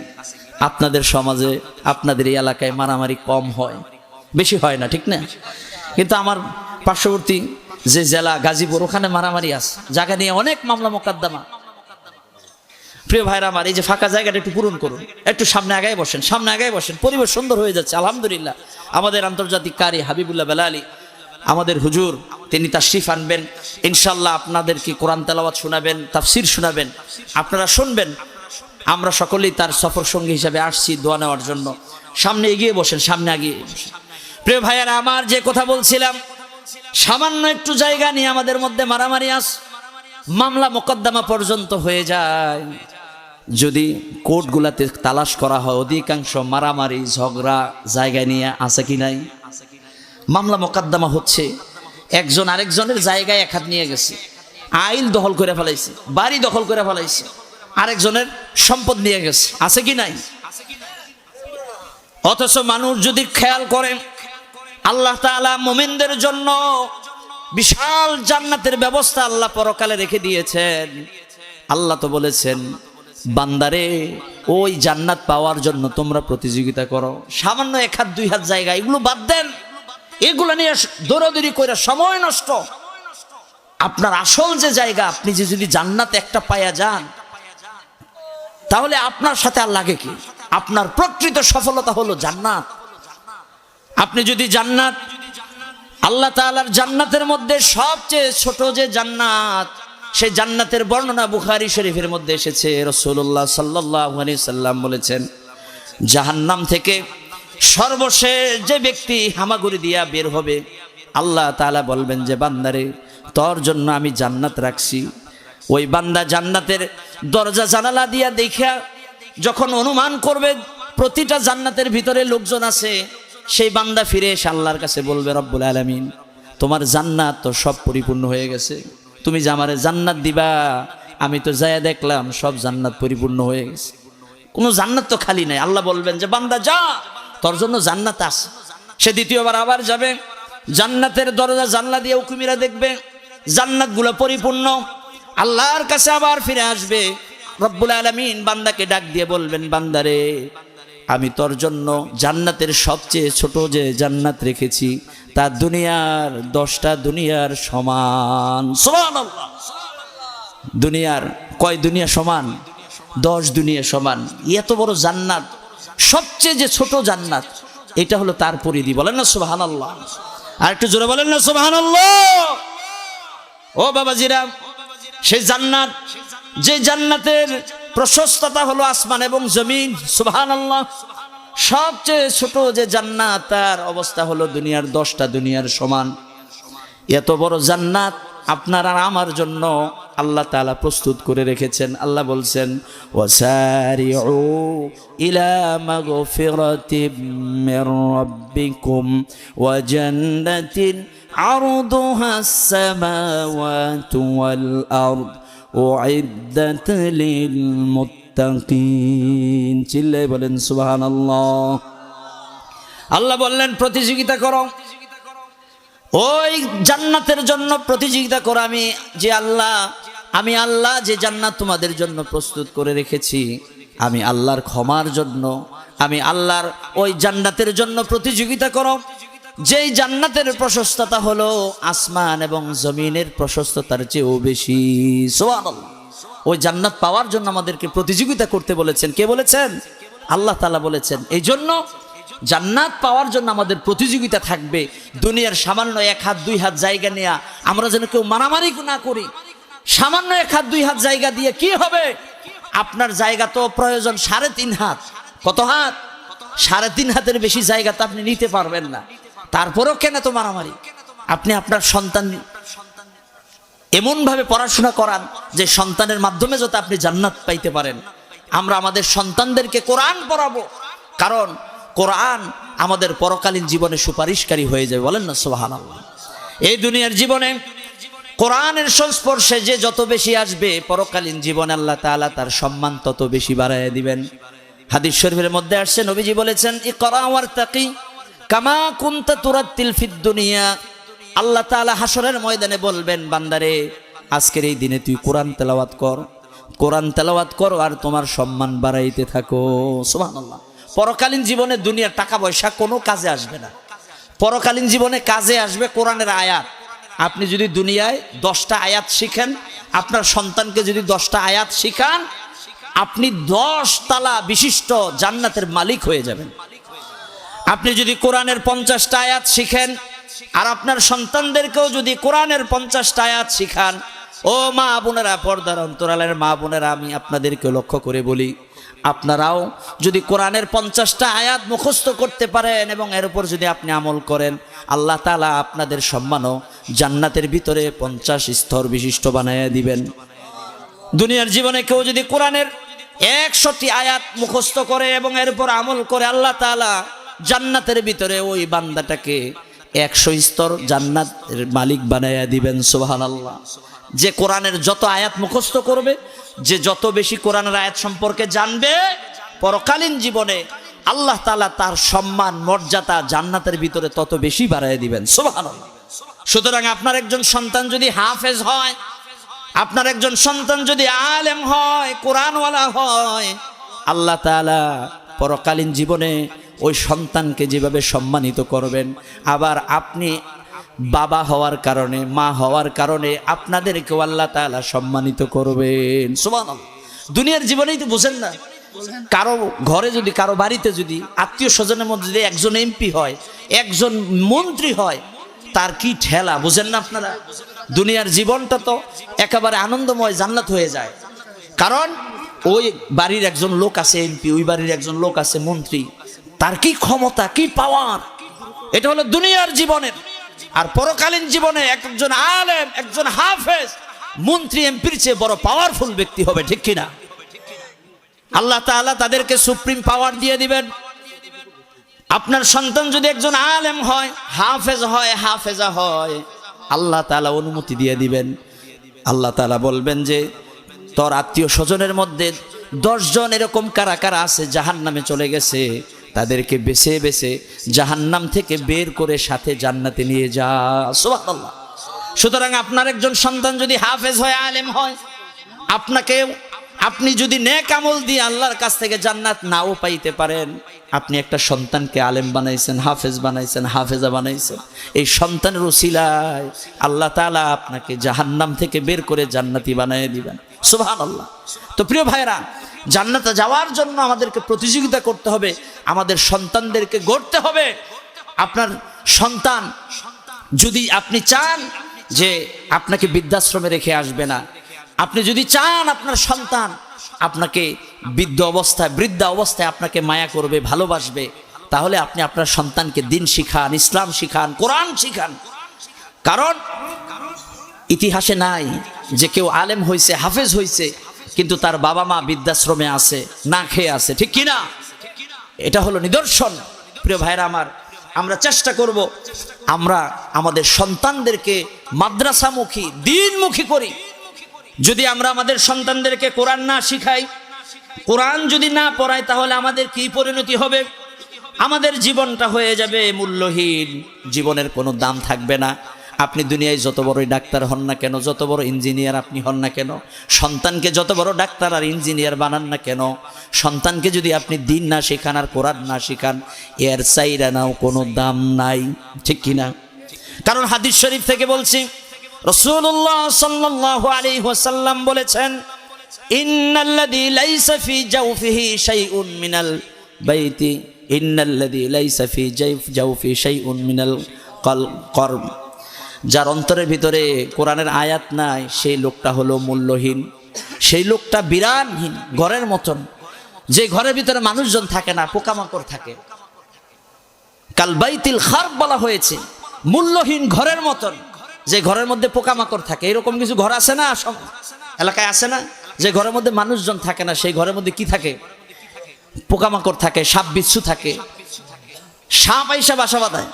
আপনাদের সমাজে, আপনাদের এই এলাকায় মারামারি কম হয়, বেশি হয় না, ঠিক না? কিন্তু আমার পার্শ্ববর্তী যে জেলা গাজীপুর, ওখানে মারামারি আছে, জায়গা নিয়ে অনেক মামলা মোকদ্দমা। প্রিয় ভাইরা আমার, এই যে ফাঁকা জায়গাটা একটু পূরণ করুন, একটু সামনে আগায় বসেন, সামনে আগায় বসেন। পরিবেশ সুন্দর হয়ে যাচ্ছে আলহামদুলিল্লাহ। আমাদের আন্তর্জাতিক কারি হাবিবুল্লাহ বেলালী আমাদের হুজুর, তিনি তাশরিফ আনবেন ইনশাল্লাহ, আপনাদেরকে কোরআন তেলাওয়াত শোনাবেন, তাফসির শোনাবেন, আপনারা শুনবেন। আমরা সকলেই তার সফর সঙ্গী হিসাবে আসছি দোয়া নেওয়ার জন্য। সামনে এগিয়ে বসেন, সামনে এগিয়ে বসেন। প্রিয় ভাইয়ারা আমার, যে কথা বলছিলাম, সামান্য একটু জায়গা নিয়ে আমাদের মধ্যে মারামারি মামলা মোকদ্দমা পর্যন্ত হয়ে যায়। যদি কোর্টগুলাতে তালাশ করা হয়, অধিকাংশ মারামারি ঝগড়া জায়গায় নিয়ে আছে কি নাই? মামলা মোকদ্দমা হচ্ছে, একজন আরেকজনের জায়গায় এক হাত নিয়ে গেছে, আইল দখল করে ফেলাইছে, বাড়ি দখল করে ফেলাইছে, আরেকজনের সম্পদ নিয়ে গেছে, আছে কি নাই? অথচ মানুষ যদি খেয়াল করেন, আল্লাহ তাআলা মুমিনদের জন্য বিশাল জান্নাতের ব্যবস্থা আল্লাহ পরকালে রেখে দিয়েছেন। আল্লাহ তো বলেছেন, বান্দারে ওই জান্নাত পাওয়ার জন্য তোমরা প্রতিযোগিতা করো। সামান্য এক হাত দুই হাত জায়গা, এগুলো বাদ দেন, এগুলো নিয়ে দৌড়াদৌড়ি করে সময় নষ্ট। আপনার আসল যে জায়গা, আপনি যে যদি জান্নাত একটা পায়া যান, তাহলে আপনার সাথে আর লাগে কি? আপনার প্রকৃত সফলতা হলো জান্নাত। আপনি যদি জান্নাত, আল্লাহ তাআলার জান্নাতের মধ্যে সবচেয়ে ছোট যে জান্নাত, সেই জান্নাতের বর্ণনা বুখারী শরীফের মধ্যে এসেছে। রাসূলুল্লাহ সাল্লাল্লাহু আলাইহি সাল্লাম বলেছেন, জাহান্নাম থেকে সর্বশেষ যে ব্যক্তি হামাগুড়ি দিয়া বের হবে, আল্লাহ তাআলা বলবেন যে, বান্দারে তোর জন্য আমি জান্নাত রাখছি। ওই বান্দা জান্নাতের দরজা জানালা দিয়া দেখা যখন অনুমান করবে প্রতিটা জান্নাতের ভিতরে লোকজন আছে, সেই বান্দা ফিরে এসে আল্লাহর কাছে বলবে, রব্বুল আলামিন, তোমার জান্নাত তো সব পরিপূর্ণ হয়ে গেছে, তুমি যে আমারে জান্নাত দিবা, আমি তো যায়া দেখলাম সব জান্নাত পরিপূর্ণ হয়ে গেছে, কোনো জান্নাত তো খালি নাই। আল্লাহ বলবেন যে, বান্দা যা, তোর জন্য জান্নাত আছে। সে দ্বিতীয়বার আবার যাবে, জান্নাতের দরজা জানলা দিয়ে উকুমিরা দেখবে জান্নাতগুলো পরিপূর্ণ। আল্লাহর কাছে আবার ফিরে আসবে, রব্বুল আলামিন বান্দাকে ডাক দিয়ে বলবেন, বান্দারে আমি তোর জন্য জান্নাতের সবচেয়ে ছোট যে জান্নাত রেখেছি, তা দুনিয়ার 10টা দুনিয়ার সমান। সুবহানাল্লাহ। দুনিয়ার কয় দুনিয়া সমান? 10 দুনিয়া সমান। এত বড় জান্নাত, সবচেয়ে যে ছোট জান্নাত, এটা হলো তার পরিধি। বলেন না সুবহানাল্লাহ? আর একটু জোরে বলেন না সুবহানাল্লাহ? ও বাবাজিরা, সেই জান্নাত, যে জান্নাতের প্রশস্ততা হলো আসমান এবং জমিন, সুবহানাল্লাহ, সবচেয়ে ছোট যে জান্নাত, তার অবস্থা হলো দুনিয়ার 10টা দুনিয়ার সমান। এত বড় জান্নাত আপনার আর আমার জন্য আল্লাহ তাআলা প্রস্তুত করে রেখেছেন। আল্লাহ বলছেন, ওয়াসারিউ ইলা মাগফিরাতিম মির রাব্বিকুম ওয়া জান্নাতিন আরদুহাস সামাওয়াতু ওয়াল আরদ উইদ্দাত লিল মুত্তাকিন। চিল্লায়ে বলেন সুবহানাল্লাহ। আল্লাহ বললেন, প্রতিযোগিতা করো, ওই জান্নাতের জন্য প্রতিযোগিতা করো। আমি আল্লাহ যে জান্নাত তোমাদের জন্য প্রস্তুত করে রেখেছি, আমি আল্লাহর ক্ষমার জন্য, আমি আল্লাহর ওই জান্নাতের জন্য প্রতিযোগিতা করো, যেই জান্নাতের প্রশস্ততা হলো আসমান এবং জমিনের প্রশস্ততার চেয়েও বেশি। সুবহানাল্লাহ। ওই জান্নাত পাওয়ার জন্য আমাদেরকে প্রতিযোগিতা করতে বলেছেন। কে বলেছেন? আল্লাহ তাআলা বলেছেন। এই জন্য জান্নাত পাওয়ার জন্য আমাদের প্রতিযোগিতা থাকবে। দুনিয়ার সামান্য 1 হাত 2 হাত জায়গা নিয়ে আমরা যেন কেউ মারামারি না করি। সামান্য 1 হাত 2 হাত জায়গা দিয়ে কি হবে? আপনার জায়গা তো প্রয়োজন 3.5 হাত। কত হাত? 3.5 হাতের বেশি জায়গা তো আপনি নিতে পারবেন না। তারপরেও কেন তো মারামারি? আপনি আপনার সন্তান এমন ভাবে পড়াশোনা করান যে সন্তানের মাধ্যমে যাতে আপনি জান্নাত পাইতে পারেন। আমরা আমাদের সন্তানদেরকে কোরআন পড়াবো, কারণ কোরআন আমাদের পরকালীন জীবনে সুপারিশকারী হয়ে যাবে। বলেন না সুবহানাল্লাহ? এই দুনিয়ার জীবনে কোরআনের সংস্পর্শে যে যত বেশি আসবে, পরকালীন জীবনে আল্লাহ তাআলা তার সম্মান তত বেশি বাড়ায় দিবেন। হাদিস শরীফের মধ্যে আসছে, নবীজি বলেছেন, ইকরা ওয়ারতাকি কামা কুনতা তুরাত্তিল ফিদ দুনিয়া। আল্লাহ তাআলা হাসরের ময়দানে বলবেন, বান্দারে আজকের এই দিনে তুই কোরআন তেলাওয়াত কর, কোরআন তেলাওয়াত কর, আর তোমার সম্মান বাড়াইতে থাকো। সুবহানাল্লাহ। পরকালীন জীবনে দুনিয়ার টাকা পয়সা কোনো কাজে আসবে না। পরকালীন জীবনে কাজে আসবে কোরআনের আয়াত। আপনি যদি দুনিয়ায় 10টা আয়াত শিখেন, আপনার সন্তানকে যদি 10টা আয়াত শিখান, আপনি 10 তালা বিশিষ্ট জান্নাতের মালিক হয়ে যাবেন। আপনি যদি কোরআনের 50টা আয়াত শিখেন আর আপনার সন্তানদেরকেও যদি কোরআনের 50টা আয়াত শিখান, ও মা বোনেরা, পর্দার অন্তরালের মা বোনেরা, আমি আপনাদেরকে লক্ষ্য করে বলি, আপনারাও যদি কোরআনের 50টা আয়াত মুখস্থ করতে পারেন এবং এর উপর যদি আপনি আমল করেন, আল্লাহ তাআলা আপনাদের সম্মানও জান্নাতের ভিতরে 50 স্তর বিশিষ্ট বানাইয়া দিবেন। দুনিয়ার জীবনে কেউ যদি কোরআনের 100টি আয়াত মুখস্থ করে এবং এর উপর আমল করে, আল্লাহ তাআলা জান্নাতের ভিতরে ওই বান্দাটাকে 100 স্তর জান্নাতের মালিক বানাইয়া দিবেন। সুবহানাল্লাহ। যে কোরআনের যত আয়াত মুখস্থ করবে, যে যত বেশি কোরআনের আয়াত সম্পর্কে জানবে, পরকালীন জীবনে আল্লাহ তাআলা তার সম্মান মর্যাদা জান্নাতের ভিতরে তত বেশি বাড়াইয়া দিবেন। সুবহানাল্লাহ। সুতরাং আপনার একজন সন্তান যদি হাফেজ হয়, আপনার একজন সন্তান যদি আলেম হয়, কোরআনওয়ালা হয়, আল্লাহ তাআলা পরকালীন জীবনে ওই সন্তানকে যেভাবে সম্মানিত করবেন, আবার আপনি বাবা হওয়ার কারণে, মা হওয়ার কারণে আপনাদেরকেও আল্লাহ তাআলা সম্মানিত করবেন। সুবহানাল্লাহ। দুনিয়ার জীবনেই তো বুঝেন না, কারো ঘরে যদি, কারো বাড়িতে যদি আত্মীয় স্বজনের মধ্যে যদি একজন এমপি হয়, একজন মন্ত্রী হয়, তার কি ঠেলা বুঝেন না আপনারা? দুনিয়ার জীবনটা তো একেবারে আনন্দময় জান্নাত হয়ে যায়। কারণ ওই বাড়ির একজন লোক আছে এমপি, ওই বাড়ির একজন লোক আছে মন্ত্রী, তার কি ক্ষমতা, কি পাওয়ার, এটা হলো দুনিয়ার জীবনের। আর পরকালীন জীবনে একজন আলেম, একজন হাফেজ মন্ত্রী এমপির চেয়ে বড় পাওয়ারফুল ব্যক্তি হবে, ঠিক কিনা? আল্লাহ তাআলা তাদেরকে সুপ্রিম পাওয়ার দিয়ে দিবেন। আপনার সন্তান যদি একজন আলেম হয়, হাফেজ হয়, হাফেজা হয়, আল্লাহ তাআলা অনুমতি দিয়ে দিবেন। আল্লাহ তাআলা বলবেন যে তোর আত্মীয় স্বজনের মধ্যে 10 জন এরকম কারা কারা আছে জাহান্নামে চলে গেছে, তাদেরকে বেছে বেছে জাহান্নাম থেকে বের করে সাথে জান্নাতে নিয়ে যা। সুবহানাল্লাহ। সুতরাং আপনার একজন সন্তান যদি হাফেজ হয়, আলেম হয়, আপনি যদি নেক আমল দিয়ে আল্লাহর কাছ থেকে জান্নাত নাও পাইতে পারেন, আপনি একটা সন্তানকে আলেম বানাইছেন, হাফেজ বানাইছেন, হাফেজা বানাইছেন, এই সন্তানের উসিলায় আল্লাহ তাআলা আপনাকে জাহান্নাম থেকে বের করে জান্নাতি বানিয়ে দিবেন। সুবহানাল্লাহ। তো প্রিয় ভাইরা, জান্নাতে যাওয়ার জন্য আমাদেরকে প্রতিযোগিতা করতে হবে, আমাদের সন্তানদেরকে গড়তে হবে। আপনার সন্তান যদি আপনি চান যে আপনাকে বৃদ্ধাশ্রমে রেখে আসবে না, আপনি যদি চান আপনার সন্তান আপনাকে বৃদ্ধা অবস্থায় আপনাকে মায়া করবে, ভালোবাসবে, তাহলে আপনি আপনার সন্তানকে দিন শিখান, ইসলাম শিখান, কোরআন শিখান। কারণ ইতিহাসে নাই যে কেউ আলেম হয়েছে, হাফেজ হয়েছে, কিন্তু তার বাবা মা বৃদ্ধাশ্রমে আছে, না খেয়ে আছে, ঠিক কিনা? এটা হলো নিদর্শন। প্রিয় ভাইরা আমার, আমরা চেষ্টা করব আমরা আমাদের সন্তানদেরকে মাদ্রাসামুখী, দ্বীনমুখী করি। যদি আমরা আমাদের সন্তানদেরকে কোরআন না শিখাই, কোরআন যদি না পড়াই, তাহলে আমাদের কি পরিণতি হবে? আমাদের জীবনটা হয়ে যাবে মূল্যহীন, জীবনের কোনো দাম থাকবে না। আপনি দুনিয়ায় যত বড়ই ডাক্তার হন না কেন, যত বড় ইঞ্জিনিয়ার আপনি হন না কেন, সন্তানকে যত বড় ডাক্তার আর ইঞ্জিনিয়ার বানান না কেন, সন্তানকে যদি আপনি দিন না শেখান আর কোরআন না শেখান, এর চাইরা নাও কোনো দাম নাই, ঠিক কিনা? কারণ হাদিস শরীফ থেকে বলছি, রাসূলুল্লাহ সাল্লাল্লাহু আলাইহি ওয়াসাল্লাম বলেছেন, ইন্নাল্লাযী লাইসা ফি জাওফিহি শাইউন মিনাল বাইতি, ইন্নাল্লাযী লাইসা ফি জাওফি শাইউন মিনাল কলব, যার অন্তরের ভিতরে কোরআনের আয়াত নাই, সেই লোকটা হলো মূল্যহীন, সেই লোকটা বিরানহীন, ঘরের মতন, যে ঘরের ভিতরে মানুষজন থাকে না, পোকামাকড় থাকে। কাল বাইতিল খারব বলা হয়েছে, মূল্যহীন ঘরের মতন, যে ঘরের মধ্যে পোকামাকড় থাকে। এরকম কিছু ঘর আছে না, সব এলাকায় আছে না, যে ঘরের মধ্যে মানুষজন থাকে না, সেই ঘরের মধ্যে কি থাকে? পোকামাকড় থাকে, সাপ বিচ্ছু থাকে, সাপ আইসা বাসা বাঁধায়।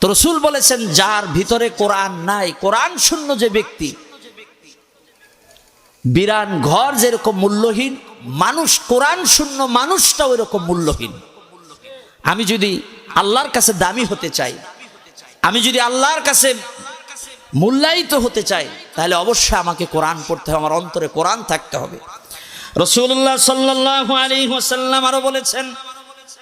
তো রাসূল বলেছেন, যার ভিতরে কোরআন নাই, কোরআন শূন্য যে ব্যক্তি, বিরান ঘর যেরকম মূল্যহীন, মানুষ কোরআন শূন্য মানুষটাও এরকম মূল্যহীন। আমি যদি আল্লাহর কাছে দামি হতে চাই, আমি যদি আল্লাহর কাছে মূল্যায়িত হতে চাই, তাহলে অবশ্যই আমাকে কোরআন পড়তে হবে, আমার অন্তরে কোরআন থাকতে হবে। রাসূলুল্লাহ সাল্লাল্লাহু আলাইহি ওয়াসাল্লাম আরো বলেছেন,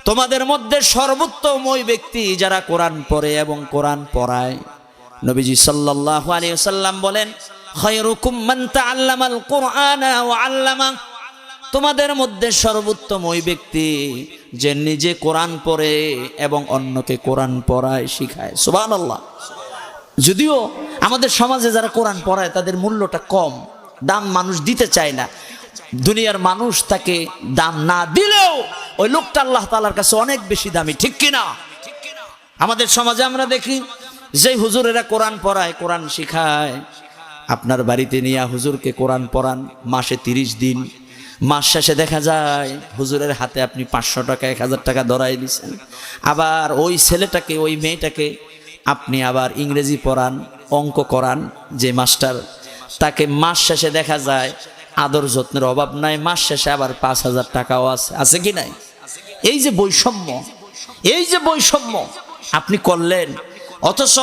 তোমাদের মধ্যে সর্বোত্তম ওই ব্যক্তি যারা কোরআন পড়ে এবং কোরআন পড়ায়। নবীজি সাল্লাল্লাহু আলাইহি ওয়াসাল্লাম বলেন, খায়রুকুম মান তাআল্লামাল কুরআনা ওয়া আল্লামা, তোমাদের মধ্যে সর্বোত্তম ওই ব্যক্তি যে নিজে কোরআন পড়ে এবং অন্যকে কোরআন পড়ায় শিখায়। সুবহানাল্লাহ। যদিও আমাদের সমাজে যারা কোরআন পড়ায় তাদের মূল্যটা কম, দাম মানুষ দিতে চায় না। দুনিয়ার মানুষ তাকে দাম না দিলেও ওই লোকটা আল্লাহ তাআলার কাছে অনেক বেশি দামি, ঠিক কিনা? আমাদের সমাজে আমরা দেখি যে হুজুরেরা কোরআন পড়ায়, কোরআন শিখায়, আপনার বাড়িতে নিয়ে হুজুরকে কোরআন পড়ান মাসে 30 দিন, মাস শেষে দেখা যায় হুজুরের হাতে আপনি 500 টাকা 1000 টাকা ধরাই দিচ্ছেন। আবার ওই ছেলেটাকে ওই মেয়েটাকে আপনি আবার ইংরেজি পড়ান, অঙ্ক করান, যে মাস্টার তাকে মাস শেষে দেখা যায় আদর যত্নের অভাব নাই, মাস শেষে আবার 5000 টাকাও আছে কি নাই? এই যে বৈষম্য, এই যে বৈষম্য আপনি করলেন, অথচ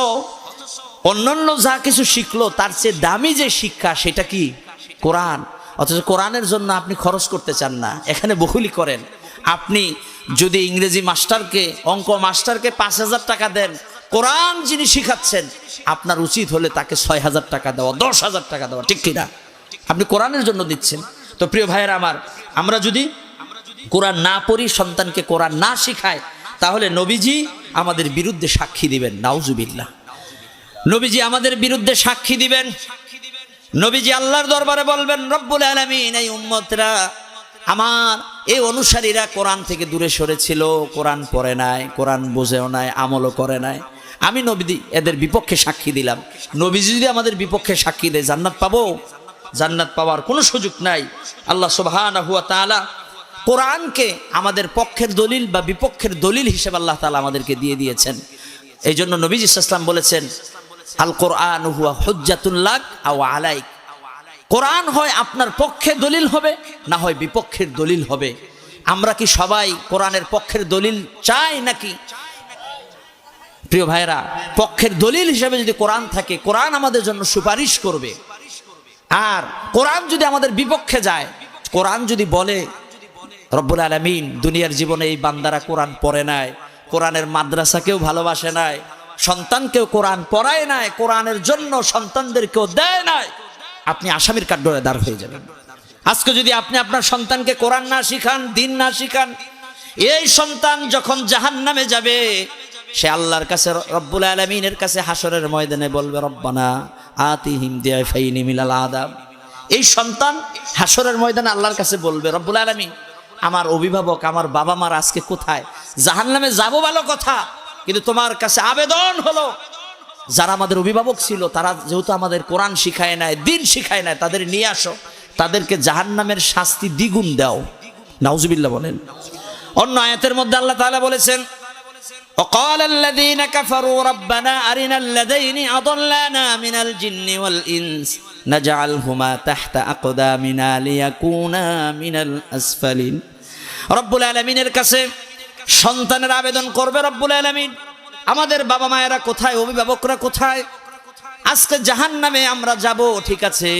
অন্যান্য যা কিছু শিখলো তার চেয়ে দামি যে শিক্ষা সেটা কি? কোরআন। অথচ কোরআনের জন্য আপনি খরচ করতে চান না, এখানে বকুলি করেন। আপনি যদি ইংরেজি মাস্টারকে, অঙ্ক মাস্টারকে 5000 টাকা দেন, কোরআন যিনি শিখাচ্ছেন আপনার উচিত হলে তাকে 6000 টাকা দেওয়া, 10,000 টাকা দেওয়া, ঠিক কিনা? আপনি কোরআনের জন্য দিচ্ছেন। তো প্রিয় ভাইয়েরা আমার, আমরা যদি কোরআন না পড়ি, সন্তানকে কোরআন না শিখায়, তাহলে নবীজি আমাদের বিরুদ্ধে সাক্ষী দিবেন। নাউজুবিল্লাহ। নবীজি আমাদের বিরুদ্ধে সাক্ষী দিবেন। নবীজি আল্লাহর দরবারে বলবেন, রব্বুল আলামিন, এই উম্মতরা আমার, এই অনুসারীরা কোরআন থেকে দূরে সরেছিল, কোরআন পড়ে নাই, কোরআন বোঝেও নাই, আমলও করে নাই। আমি নবী এদের বিপক্ষে সাক্ষী দিলাম। নবীজি যদি আমাদের বিপক্ষে সাক্ষী দেয়, জান্নাত পাবো? জান্নাত পাওয়ার কোনো সুযোগ নাই। আল্লাহ সুবহানাহু ওয়া তাআলা কোরআনকে আমাদের পক্ষের দলিল বা বিপক্ষের দলিল হিসেবে আল্লাহ তাআলা আমাদেরকে দিয়ে দিয়েছেন। এই জন্য নবীজি সাল্লাল্লাহু আলাইহি ওয়াসাল্লাম বলেছেন, আল কোরআন হুয়া হুজ্জাতুল লাক আও আলাইক। কোরআন হয় আপনার পক্ষে দলিল হবে, না হয় বিপক্ষের দলিল হবে। আমরা কি সবাই কোরআনের পক্ষের দলিল চাই নাকি? প্রিয় ভাইরা, পক্ষের দলিল হিসেবে যদি কোরআন থাকে, কোরআন আমাদের জন্য সুপারিশ করবে। আর কোরআন যদি আমাদের বিপক্ষে যায়, কোরআন যদি বলে রব্বুল আলামিন দুনিয়ার জীবনে এই বান্দারা কোরআন পড়ে নাই, কোরআনের মাদ্রাসাকেও ভালোবাসে নাই, সন্তানকেও কোরআন পড়ায় নাই, কোরআনের জন্য সন্তানদেরকেও দেয় নাই, আপনি আসামির কাঠগড়ায় দাঁড় হয়ে যাবেন। আজকে যদি আপনি আপনার সন্তানকে কোরআন না শিখান, দিন না শিখান, এই সন্তান যখন জাহান্নামে যাবে, সে আল্লাহর কাছে, রব্বুল আলামিনের কাছে হাসরের ময়দানে বলবে, রব্বানা আতিহিম দিয়াফাইনি মিনাল আযাব। এই সন্তান হাসরের ময়দানে আল্লাহর কাছে বলবে, রব্বুল আলামিন, আমার অভিভাবক, আমার বাবা মার আজকে কোথায়? জাহান্নামে যাব ভালো কথা, কিন্তু তোমার কাছে আবেদন হলো, যারা আমাদের অভিভাবক ছিল তারা যেহেতু আমাদের কোরআন শিখায় নাই, দিন শিখায় নাই, তাদের নিয়ে আসো, তাদেরকে জাহান্নামের শাস্তি দ্বিগুণ দাও। নাউজুবিল্লাহ বলেন। অন্য আয়াতের মধ্যে আল্লাহ তাআলা বলেছেন, وقال الذين كفروا ربنا أرنا الذين أضلانا من الجن والإنس نجعلهما تحت أقدامنا ليكونا من الأسفلين। রব্বুল আলামিনের কাছে সন্তানের আবেদন করবে, রব্বুল আলামিন, আমাদের বাবা মায়েরা কোথায়, অভিভাবকরা কোথায়? আজকে জাহান্নামে আমরা যাব, ঠিক আছে,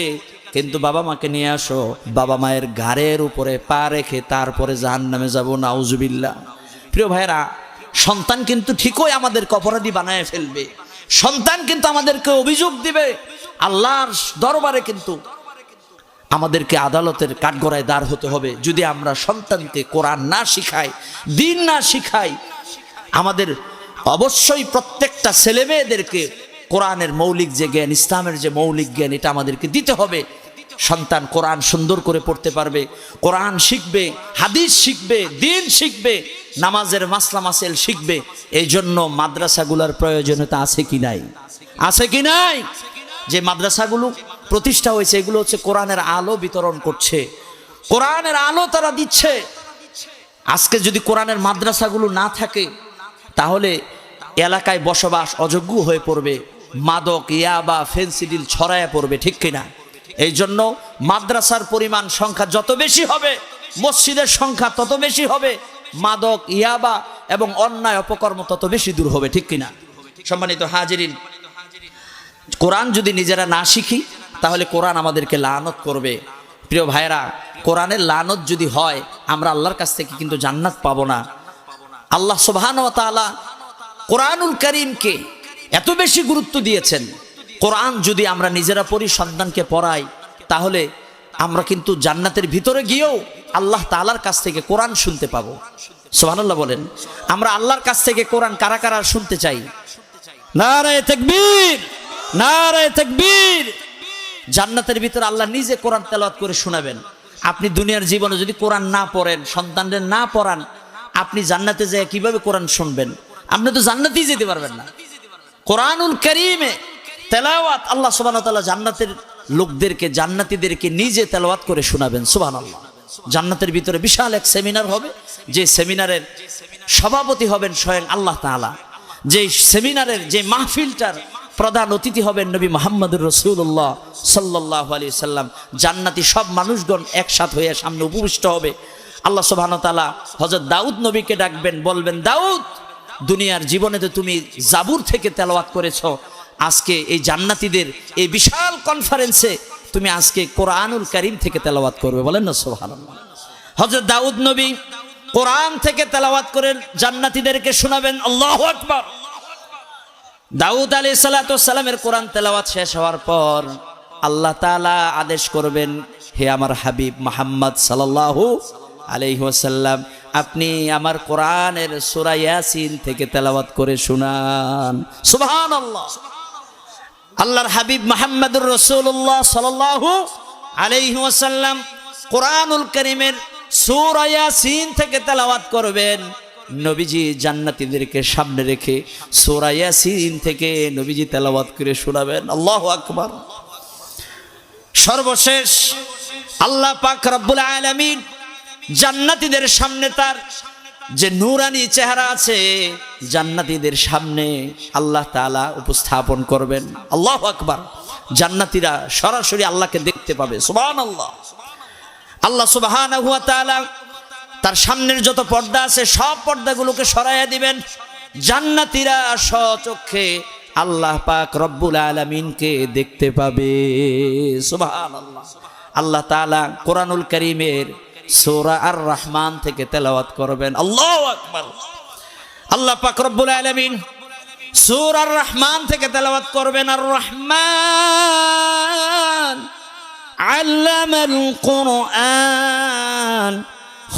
কিন্তু বাবা মাকে নিয়ে আসো, বাবা মায়ের ঘাড়ের উপরে পা রেখে তারপরে জাহান্নামে যাব। নাউজুবিল্লাহ। প্রিয় ভাইরা, সন্তান কিন্তু ঠিকই আমাদেরকে অপরাধী বানায় ফেলবে, সন্তান কিন্তু আমাদেরকে অভিযোগ দিবে আল্লাহর দরবারে, কিন্তু আমাদেরকে আদালতের কাঠগড়ায় দাঁড় হতে হবে যদি আমরা সন্তানকে কোরআন না শিখাই, দিন না শিখাই। আমাদের অবশ্যই প্রত্যেকটা ছেলে মেয়েদেরকে কোরআনের মৌলিক যে জ্ঞান, ইসলামের যে মৌলিক জ্ঞান, এটা আমাদেরকে দিতে হবে। সন্তান কোরআন সুন্দর করে পড়তে পারবে, কোরআন শিখবে, হাদিস শিখবে, দিন শিখবে, নামাজের মাসলা মাসেল শিখবে। এই জন্য মাদ্রাসাগুলোর প্রয়োজনীয়তা আছে কি নাই? আছে কি নাই? যে মাদ্রাসাগুলো প্রতিষ্ঠা হয়েছে, এগুলো হচ্ছে কোরআনের আলো বিতরণ করছে, কোরআনের আলো তারা দিচ্ছে। আজকে যদি কোরআনের মাদ্রাসাগুলো না থাকে, তাহলে এলাকায় বসবাস অযোগ্য হয়ে পড়বে, মাদক, ইয়াবা, ফেন্সিডিল ছড়ায়া পড়বে, ঠিক কিনা? এই জন্য মাদ্রাসার পরিমাণ সংখ্যা যত বেশি হবে, মসজিদের সংখ্যা তত বেশি হবে, মাদক, ইয়াবা এবং অন্যায় অপকর্ম তত বেশি দূর হবে, ঠিক কিনা? সম্মানিত হাজিরিন, কোরআন যদি নিজেরা না শিখি, তাহলে কোরআন আমাদেরকে লানত করবে। প্রিয় ভাইরা, কোরআনের লানত যদি হয়, আমরা আল্লাহর কাছ থেকে কিন্তু জান্নাত পাবো না। আল্লাহ সুবহানাহু ওয়া তাআলা কোরআনুল কারীমকে এত বেশি গুরুত্ব দিয়েছেন। কোরআন যদি আমরা নিজেরা পড়ি, সন্তানকে পড়াই, তাহলে আমরা কিন্তু জান্নাতের ভিতরে গিয়েও আল্লাহ তাআলার কাছ থেকে কোরআন শুনতে পাবো। সুবহানাল্লাহ বলেন। আমরা আল্লাহর কাছ থেকে কোরআন কারা কারা শুনতে চাই? নারায়ে তাকবীর, নারায়ে তাকবীর। জান্নাতের ভিতরে আল্লাহ নিজে কোরআন তেলাওয়াত করে শোনাবেন। আপনি দুনিয়ার জীবনে যদি কোরআন না পড়েন, সন্তানদের না পড়ান, আপনি জান্নাতে যেয়ে কিভাবে কোরআন শুনবেন? আপনি তো জান্নাতেই যেতে পারবেন না। কোরআনুল কারীমে তেলাওয়াত আল্লাহ সুবহানাহু ওয়া তাআলা জান্নাতের লোকদেরকে, জান্নাতীদেরকে নিজে তেলাওয়াত করে শোনাবেন। সুবহানাল্লাহ। জান্নাতের ভিতরে বিশাল এক সেমিনার হবে, যে সেমিনারের সভাপতি হবেন স্বয়ং আল্লাহ তাআলা। যে সেমিনারের, যে মাহফিলটার প্রধান অতিথি হবেন নবী মুহাম্মদুর রাসূলুল্লাহ সাল্লাল্লাহু আলাইহি সাল্লাম। জান্নাতি সব মানুষগণ একসাথ হয়ে সামনে উপবিষ্ট হবে। আল্লাহ সুবহানাহু ওয়া তাআলা হযরত দাউদ নবীকে ডাকবেন, বলবেন, দাউদ, দুনিয়ার জীবনে তো তুমি জাবুর থেকে তেলাওয়াত করেছো, আজকে এই জান্নাতীদের এই বিশাল কনফারেন্সে তুমি আজকে কোরআনুল কারীম থেকে তেলাওয়াত করবে। বলেন না সুবহানাল্লাহ। হযরত দাউদ নবী কোরআন থেকে তেলাওয়াত করে জান্নাতীদেরকে শোনাবেন। আল্লাহু আকবার। দাউদ আলাইহিস সালাতু ওয়াস সালামের কোরআন তেলাওয়াত শেষ হওয়ার পর আল্লাহ তাআলা আদেশ করবেন, হে আমার হাবিব মুহাম্মদ সাল্লাল্লাহু আলাইহি ওয়াসাল্লাম, আপনি আমার কোরআনের সূরা ইয়াসিন থেকে তেলাওয়াত করে শোনান। সুবহানাল্লাহ। আল্লাহর হাবিব মুহাম্মদুর রাসূলুল্লাহ সাল্লাল্লাহু আলাইহি ওয়াসাল্লাম কোরআনুল কারীমের সূরা ইয়াসিন থেকে তেলাওয়াত করবেন। নবীজি জান্নাতীদেরকে সামনে রেখে সূরা ইয়াসিন থেকে নবীজি তেলাওয়াত করে শোনাবেন। আল্লাহু আকবার। সর্বশেষ আল্লাহ পাক রব্বুল আলামিন জান্নাতীদের সামনে তার যে নূরানি চেহারা আছে, জান্নাতীদের সামনে আল্লাহ তাআলা উপস্থাপন করবেন। আল্লাহু আকবার। জান্নাতীরা সরাসরি আল্লাহকে দেখতে পাবে। সুবহানাল্লাহ। আল্লাহ সুবহানাহু ওয়া তাআলা তার সামনের যত পর্দা আছে সব পর্দাগুলোকে সরাইয়া দিবেন। জান্নাতীরা স্বচক্ষে আল্লাহ পাক রব্বুল আলামিনকে দেখতে পাবে। সুবহানাল্লাহ। আল্লাহ তাআলা কোরআনুল কারীমের সূরা আর রহমান থেকে তেলাওয়াত করবেন। আল্লাহু আকবার। আল্লাহ পাক রব্বুল আলামিন সূরা আর রহমান থেকে তেলাওয়াত করবেন। আর রহমান আল্লামাল কুরআন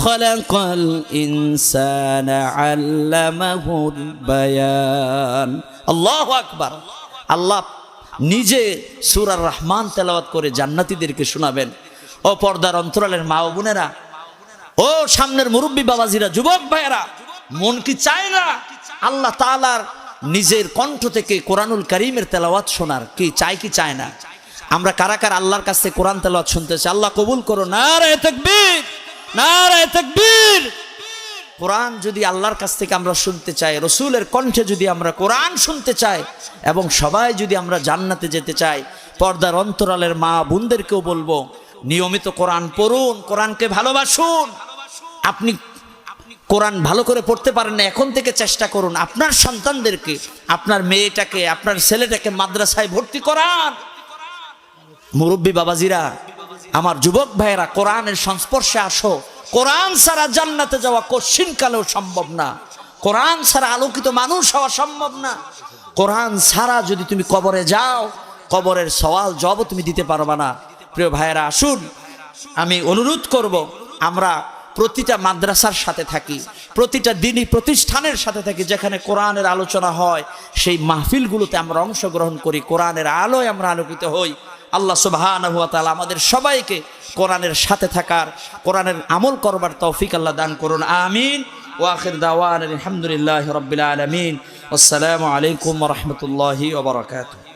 খালাকাল ইনসানা আল্লামাহুল বায়ান। আল্লাহু আকবার। আল্লাহ নিজে সূরা আর রহমান তেলাওয়াত করে জান্নাতীদেরকে শোনাবেন। ও পর্দার অন্তরালের মা ও বোনেরা, ও সামনের মুরব্বী বাবাজিরা, যুবক ভাইয়েরা, মন কি চায় না আল্লাহ তাআলার নিজের কণ্ঠ থেকে কোরআনুল কারীমের তেলাওয়াত শোনার? কি চাই কি চায় না? আমরা কারা কারা আল্লাহর কাছ থেকে কোরআন তেলাওয়াত শুনতেছি? আল্লাহ কবুল করো। নারায়ে তাকবীর, নারায়ে তাকবীর। কোরআন যদি আল্লাহর কাছ থেকে আমরা শুনতে চাই, রাসূলের কণ্ঠে যদি আমরা কোরআন শুনতে চাই, এবং সবাই যদি আমরা জান্নাতে যেতে চাই, পর্দার অন্তরালের মা বোনদেরকেও বলবো, নিয়মিত কোরআন পড়ুন, কোরআনকে ভালোবাসুন। আপনি কোরআন ভালো করে পড়তে পারেন না, এখন থেকে চেষ্টা করুন আপনার সন্তানদেরকে, আপনার মেয়েটাকে, আপনার ছেলেটাকে মাদ্রাসায় ভর্তি করান। মুরব্বী বাবাজিরা, আমার যুবক ভাইয়েরা, কোরআনের সংস্পর্শে আসো। কোরআন ছাড়া জান্নাতে যাওয়া কঠিনকালেও সম্ভব না। কোরআন ছাড়া আলোকিত মানুষ হওয়া সম্ভব না। কোরআন ছাড়া যদি তুমি কবরে যাও, কবরের সওয়াল জবাব তুমি দিতে পারবা না। প্রিয় ভাইয়েরা, আসুন, আমি অনুরোধ করব, আমরা প্রতিটা মাদ্রাসার সাথে থাকি, প্রতিটা দ্বীনি প্রতিষ্ঠানের সাথে থাকি, যেখানে কোরআনের আলোচনা হয় সেই মাহফিলগুলোতে আমরা অংশগ্রহণ করি, কোরআনের আলোয় আমরা আলোকিত হই। আল্লাহ সুবহানাহু ওয়া তাআলা আমাদের সবাইকে কোরআনের সাথে থাকার, কোরআনের আমল করবার তৌফিক আল্লাহ দান করুন। আমিন। ওয়া আখির দাওয়ানা আলহামদুলিল্লাহি রাব্বিল আলামিন। আসসালামু আলাইকুম ওয়া রাহমাতুল্লাহি ওয়া বারাকাতুহু।